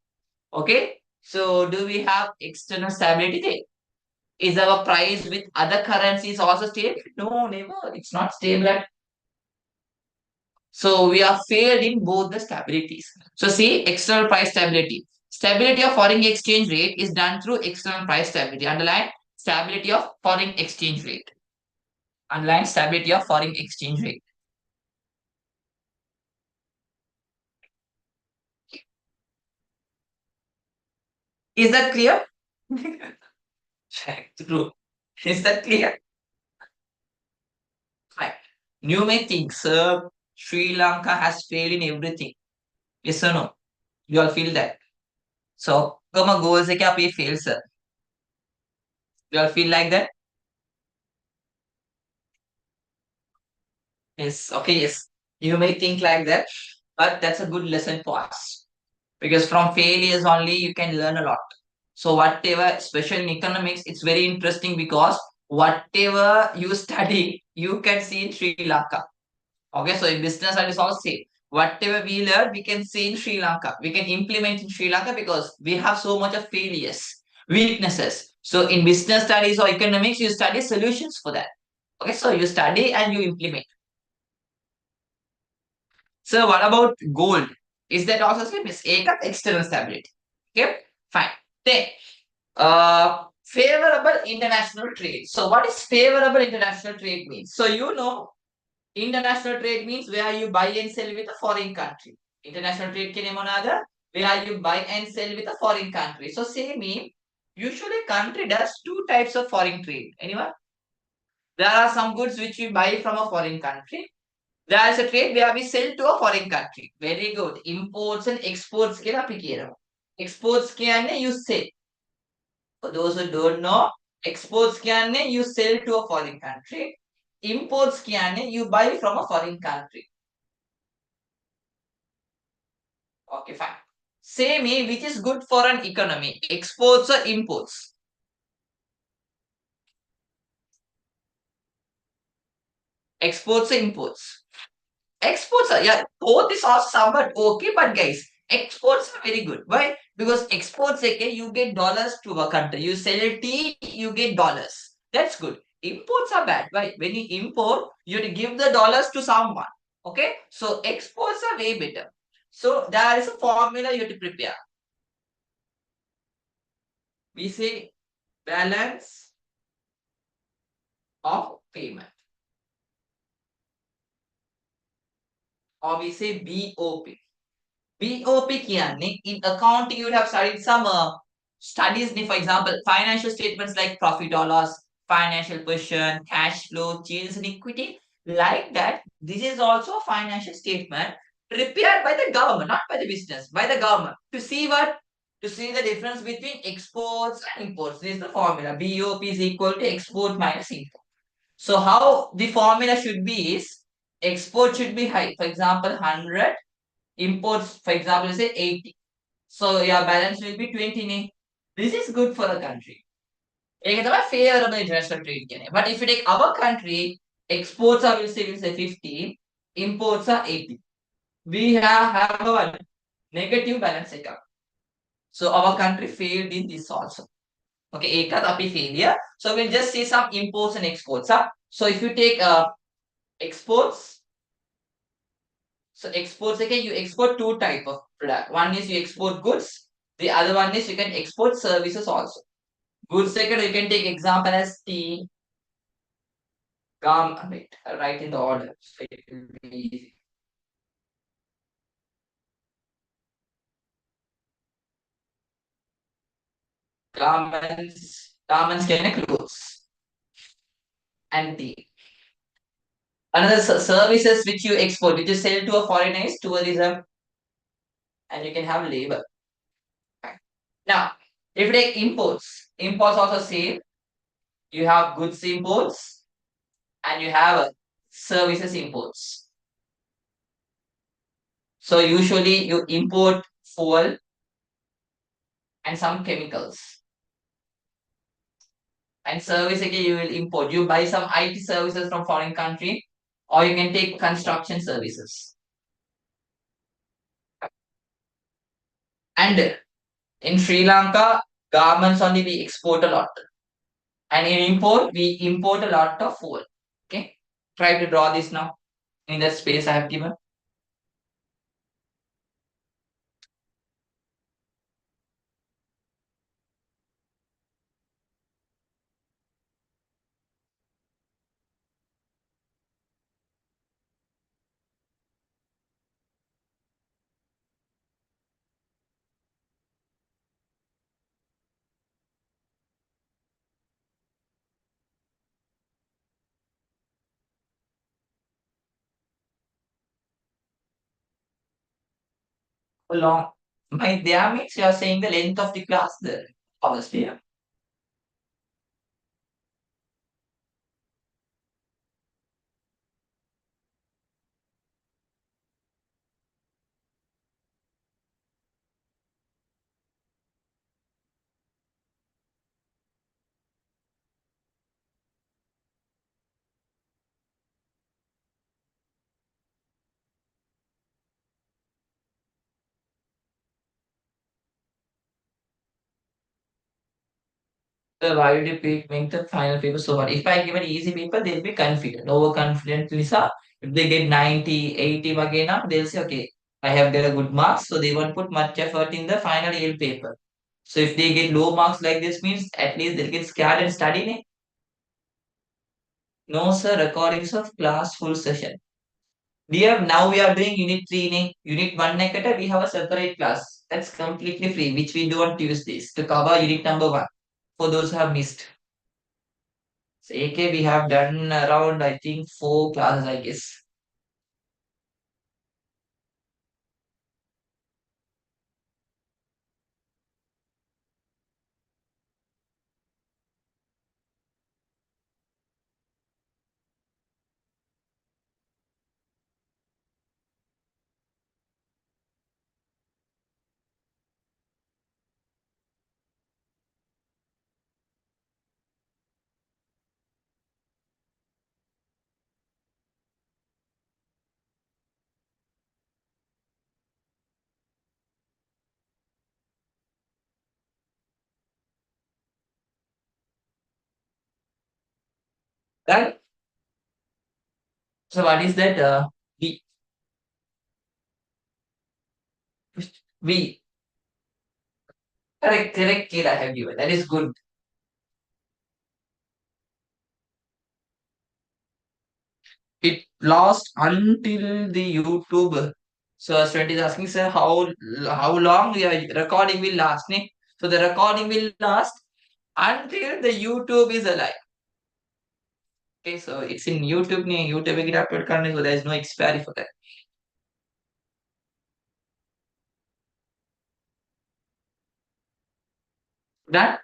Okay. So do we have external stability there? Is our price with other currencies also stable? No, never. It's not stable. So we are failed in both the stabilities. So see, external price stability. Stability of foreign exchange rate is done through external price stability. Underline stability of foreign exchange rate. Underline stability of foreign exchange rate. Is that clear? True. Is that clear? Right. You may think, sir, Sri Lanka has failed in everything. Yes or no? You all feel that? So, come on, goal से क्या आप ये fail, sir? You all feel like that? Yes. Okay. Yes. You may think like that, but that's a good lesson for us because from failures only you can learn a lot. So whatever, especially in economics, it's very interesting because whatever you study, you can see in Sri Lanka. Okay, so in business studies also same. Whatever we learn, we can see in Sri Lanka. We can implement in Sri Lanka because we have so much of failures, weaknesses. So in business studies or economics, you study solutions for that. Okay, so you study and you implement. So what about gold? Is that also same? Is external stability. Okay, fine. Then favorable international trade. So what is favorable international trade means? So you know international trade means where you buy and sell with a foreign country. International trade के name another where you buy and sell with a foreign country. So say me, usually country does two types of foreign trade. Anyone? There are some goods which we buy from a foreign country. There is a trade where we sell to a foreign country. Very good. Imports and exports के ना पिकिए Exports के अन्य you sell. For those who don't know, exports के अन्य you sell to a foreign country. Imports के अन्य you buy from a foreign country. Okay, fine. Say me which is good for an economy, exports or imports? Exports or imports? Exports are, yeah, both is also somewhat okay, but guys, exports are very good. Why? Because exports, okay, you get dollars to a country. You sell tea, you get dollars. That's good. Imports are bad. Why? When you import, you have to give the dollars to someone. Okay? So exports are way better. So there is a formula you have to prepare. We say balance of payment. Or we say BOP. BOP කියන්නේ in accounting you would have studied some studies, for example, financial statements like profit or loss, financial position, cash flow, changes in equity, like that. This is also a financial statement prepared by the government, not by the business, by the government to see what to see the difference between exports and imports. This is the formula. BOP is equal to export minus import. So how the formula should be is export should be high. For example, 100, imports, for example, say 80. So your balance will be 20. This is good for the country. ඒක තමයි favorable international trade කියන්නේ. But if you take our country, exports are will say 50, imports are 80. We have a what? Negative balance account. So our country failed in this also. Okay, ඒකත් අපි failure. So we'll just see some imports and exports. So if you take exports, so exports again, you export two type of product. One is you export goods. The other one is you can export services also. Goods second, you can take example as tea, wait, right in the order. So it will be easy. Garments can clothes and tea. Another services which you export, which you sell to a foreigner is tourism, and you can have labor. Right. Now, if you take imports, imports also same. You have goods imports and you have services imports. So usually you import fuel and some chemicals. And service again you will import. You buy some IT services from foreign country, or you can take construction services. And in Sri Lanka, garments only we export a lot. And in import, we import a lot of fuel. Okay. Try to draw this now in the space I have given. Long. By there means you are saying the length of the class there. Obviously, yeah. So why would you make the final paper so hard? If I give an easy paper, they'll be confident, overconfident. Lisa, if they get 90, 80 again up, they'll say, okay, I have got a good marks, so they won't put much effort in the final year paper. So if they get low marks like this means at least they'll get scared and study. Ne? No, sir, recordings of class full session. Now we are doing unit 3 ne? Unit 1 ne, we have a separate class. That's completely free, which we do on Tuesdays to cover unit number 1 for those who have missed. So AK we have done around I think 4 classes I guess. Right? So what is that? We we correct kid I have given. That is good. It lost until the YouTube. So student is asking sir how long your recording will last. Ne? So the recording will last until the YouTube is alive. Okay, so it's in YouTube. YouTube ಗೆ upload करने, so there is no expiry for that. Done?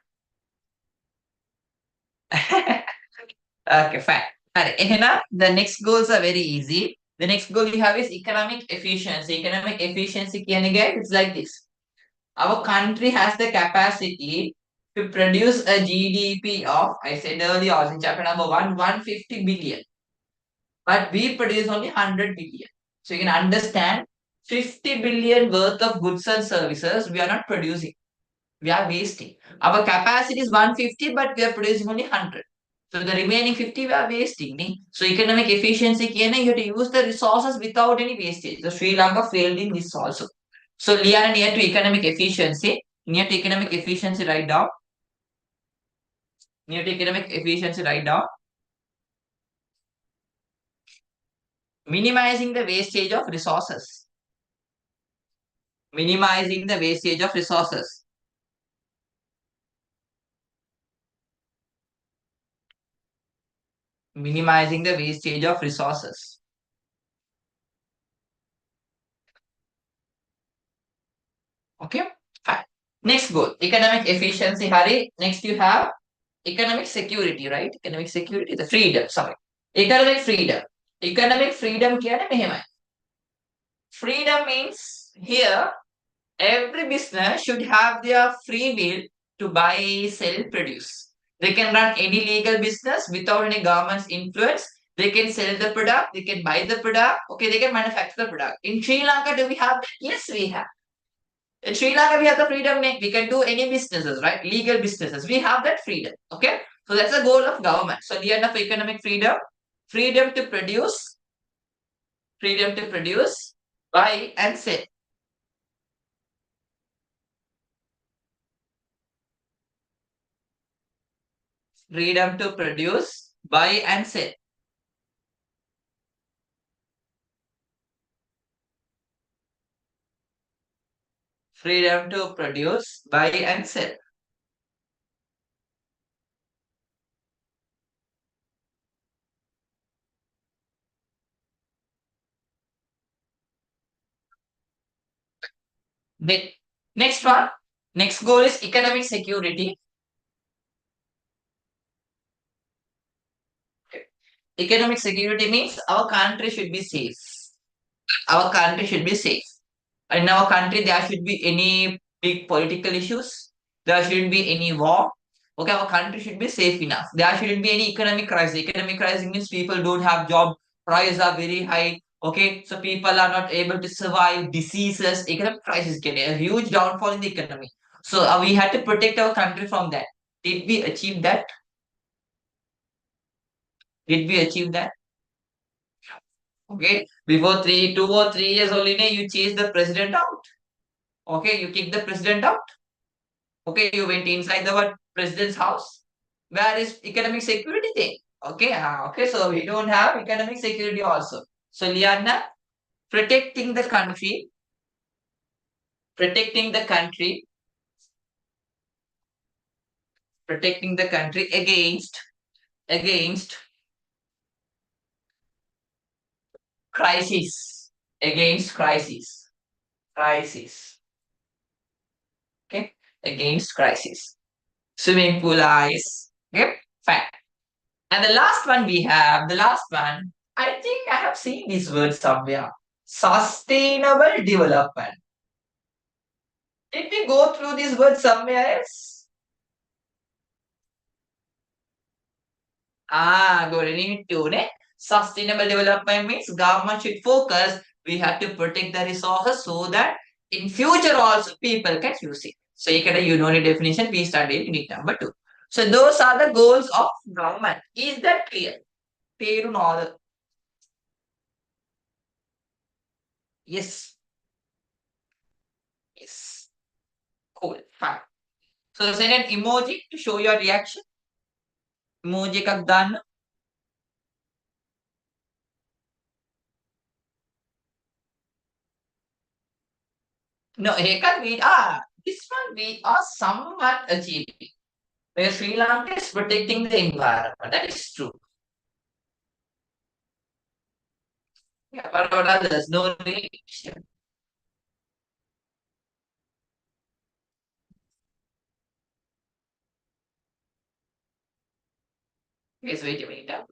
Okay, fine. Alright, Ehena, the next goals are very easy. The next goal we have is economic efficiency. Economic efficiency can again, it's like this. Our country has the capacity to produce a GDP of, I said earlier also in chapter number 150 billion. But we produce only 100 billion. So you can understand 50 billion worth of goods and services we are not producing. We are wasting. Our capacity is 150, but we are producing only 100. So the remaining 50 we are wasting. So economic efficiency, you have to use the resources without any wastage. So Sri Lanka failed in this also. So Liana, near to economic efficiency, near to economic efficiency, write down. Near to economic efficiency, write down. Minimizing the wastage of resources. Minimizing the wastage of resources. Minimizing the wastage of resources. Okay, fine. Next goal, economic efficiency, Hari. Next you have economic security, right? Economic security, the freedom, sorry. Economic freedom. Economic freedom क्या है मेहमान? Freedom means here every business should have their free will to buy, sell, produce. They can run any legal business without any government's influence. They can sell the product, they can buy the product, okay, they can manufacture the product. In Sri Lanka, do we have that? Yes, we have. In Sri Lanka, we have the freedom. We can do any businesses, right? Legal businesses. We have that freedom. Okay. So that's the goal of government. So the end of economic freedom, freedom to produce, buy and sell. Freedom to produce, buy and sell. Freedom to produce, buy and sell. The next one, next goal is economic security. Economic security means our country should be safe. Our country should be safe. In our country, there should be any big political issues. There shouldn't be any war. Okay, our country should be safe enough. There shouldn't be any economic crisis. Economic crisis means people don't have job, prices are very high. Okay, so people are not able to survive diseases. Economic crisis can a huge downfall in the economy. So we had to protect our country from that. Did we achieve that? Did we achieve that? Okay, before 2 or 3 years only, you chase the president out. Okay, you kick the president out. Okay, you went inside the what, president's house. Where is economic security thing? Okay, okay, so we don't have economic security also. So Liana, protecting the country, protecting the country, protecting the country against crisis, against crisis, crisis. Okay, against crisis. Swimming pool ice. Okay, fine. And the last one we have, the last one, I think I have seen this word somewhere. Sustainable development. Did we go through this word somewhere else? Good. Need to, ne? Sustainable development means government should focus. We have to protect the resources so that in future also people can use it. So you know the definition, we studied unit number 2. So those are the goals of government. Is that clear? Yes. Yes. Cool. Fine. So send an emoji to show your reaction. Emoji එකක් දාන්න. No, ඒකත් This one we are somewhat achieving. Where Sri Lanka is protecting the environment. That is true. Yeah, but what others? No relation. Yes, wait a minute.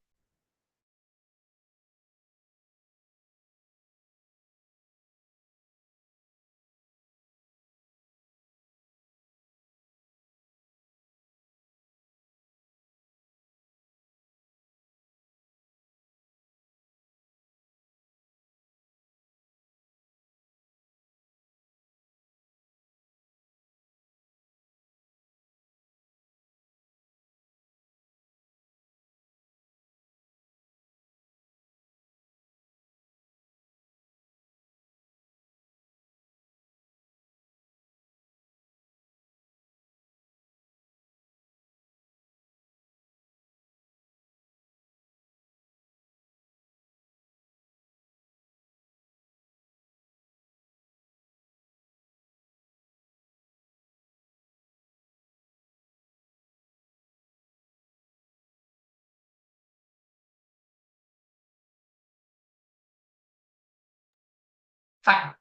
Fine.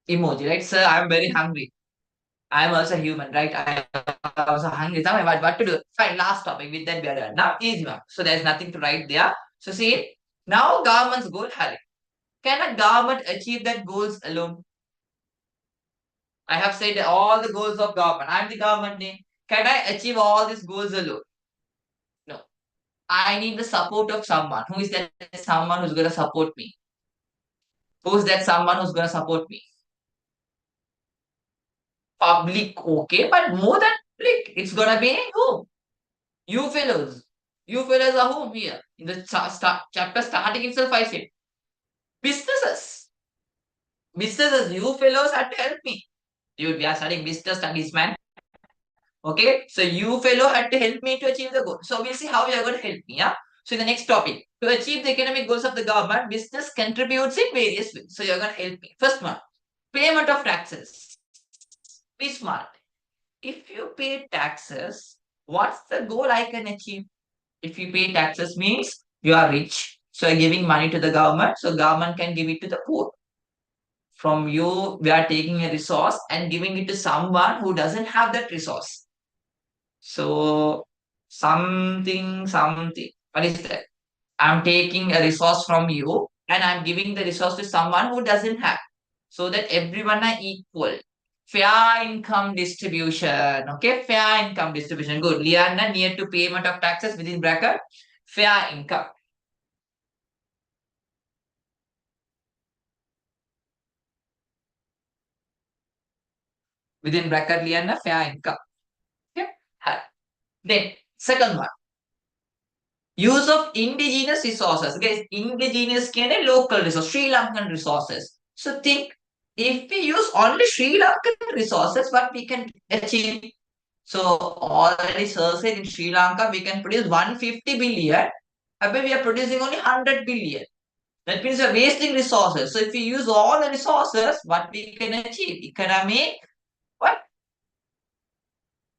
Emoji, right? Sir, I'm very hungry. I'm also human, right? I am also hungry. Tell me what to do. Fine, last topic. With that, we are done. Now, easy one. So there's nothing to write there. So see, now government's goal, Harry. Can a government achieve that goals alone? I have said all the goals of government. I'm the government name. Can I achieve all these goals alone? No. I need the support of someone. Who is that someone who's going to support me? Who's that someone who's going to support me? Public, okay, but more than public, it's going to be who? You fellows. You fellows are whom here? In the chapter starting itself, I said businesses. Businesses, you fellows had to help me. Dude, we are studying business studies, man. Okay, so you fellow had to help me to achieve the goal. So we'll see how you are going to help me. Yeah. So in the next topic, to achieve the economic goals of the government, business contributes in various ways. So you're going to help me. First one, payment of taxes. Be smart. If you pay taxes, what's the goal I can achieve? If you pay taxes means you are rich. So you're giving money to the government. So government can give it to the poor. From you, we are taking a resource and giving it to someone who doesn't have that resource. So something. What is that? I'm taking a resource from you and I'm giving the resource to someone who doesn't have. So that everyone are equal. Fair income distribution. Okay, fair income distribution. Good. Liana near to payment of taxes within bracket. Fair income. Within bracket Liana, fair income. Okay. Then second one. Use of indigenous resources. Guys, indigenous can a local resource, Sri Lankan resources. So think if we use only Sri Lankan resources, what we can achieve. So already sir said in Sri Lanka we can produce 150 billion. But we are producing only 100 billion. That means we are wasting resources. So if we use all the resources, what we can achieve? Economic what?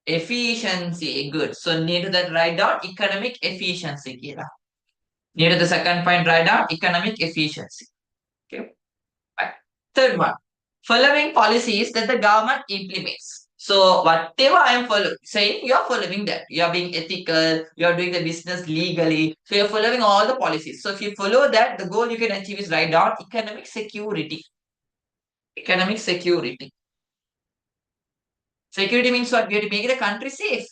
Efficiency. Good. So near to that write down economic efficiency. Kira. Near to the second point, write down economic efficiency. Okay. Right. Third one, following policies that the government implements. So whatever I am saying, you are following that. You are being ethical. You are doing the business legally. So you are following all the policies. So if you follow that, the goal you can achieve is write down economic security. Economic security. Security means what? We have to make the country safe.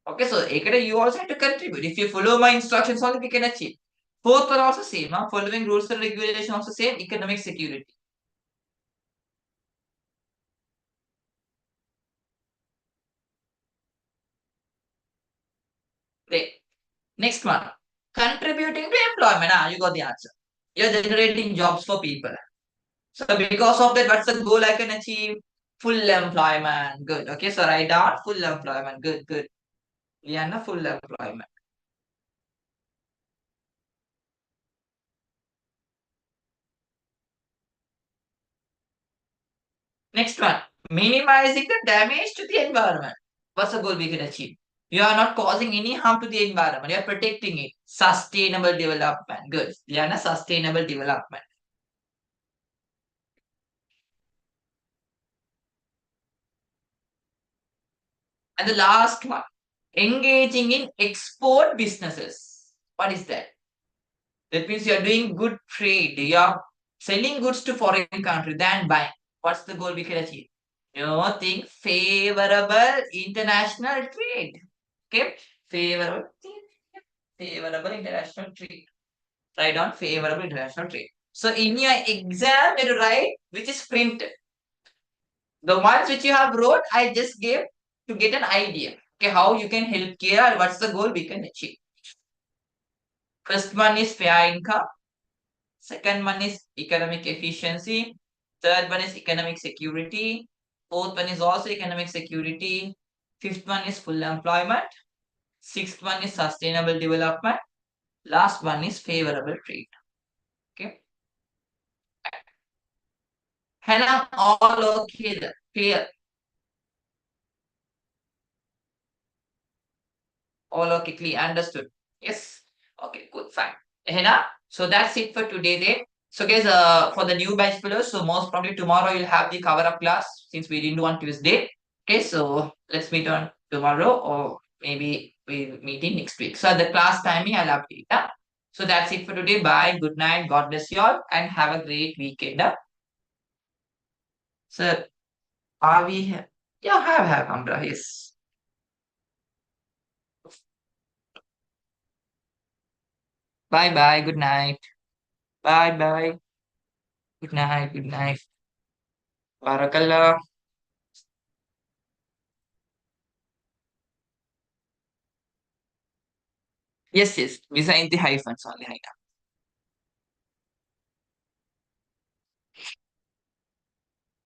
Okay, so Ekada, you also have to contribute. If you follow my instructions, only we can achieve. Both are also same. Huh? Following rules and regulation also same. Economic security. Great. Next one. Contributing to employment. Ah, you got the answer. You're generating jobs for people. So because of that, what's the goal I can achieve? Full employment. Good. Okay, so write down full employment. Good, good. Liana, full employment. Next one. minimizing the damage to the environment. What's the goal we can achieve? You are not causing any harm to the environment. You are protecting it. Sustainable development. Good. Liana, sustainable development. And the last one, engaging in export businesses. What is that? That means you are doing good trade. You are selling goods to foreign country than buying. What's the goal we can achieve? You think favorable international trade. Okay, favorable international trade. Write down favorable international trade. So in your exam, you write which is printed. The ones which you have wrote, I just gave to get an idea. Okay, how you can help care, what's the goal we can achieve. First one is fair income. Second one is economic efficiency. Third one is economic security. Fourth one is also economic security. Fifth one is full employment. Sixth one is sustainable development. Last one is favorable trade. Okay. Hannah, all okay there. Clear. All okay, clear. Understood. Yes. Okay, good, fine. Hannah, so that's it for today then. So guys, for the new batch fellows, so most probably tomorrow you'll have the cover up class since we didn't do on Tuesday. Okay, so let's meet on tomorrow or maybe we'll meet in next week. So at the class timing, I'll update. Yeah? So that's it for today. Bye. Good night. God bless you all and have a great weekend. So are we here? Yeah, have Amra. Yes. Bye bye. Good night. Bye bye. Good night. Good night. Barakallah. Yes, yes. Beside the hyphens only.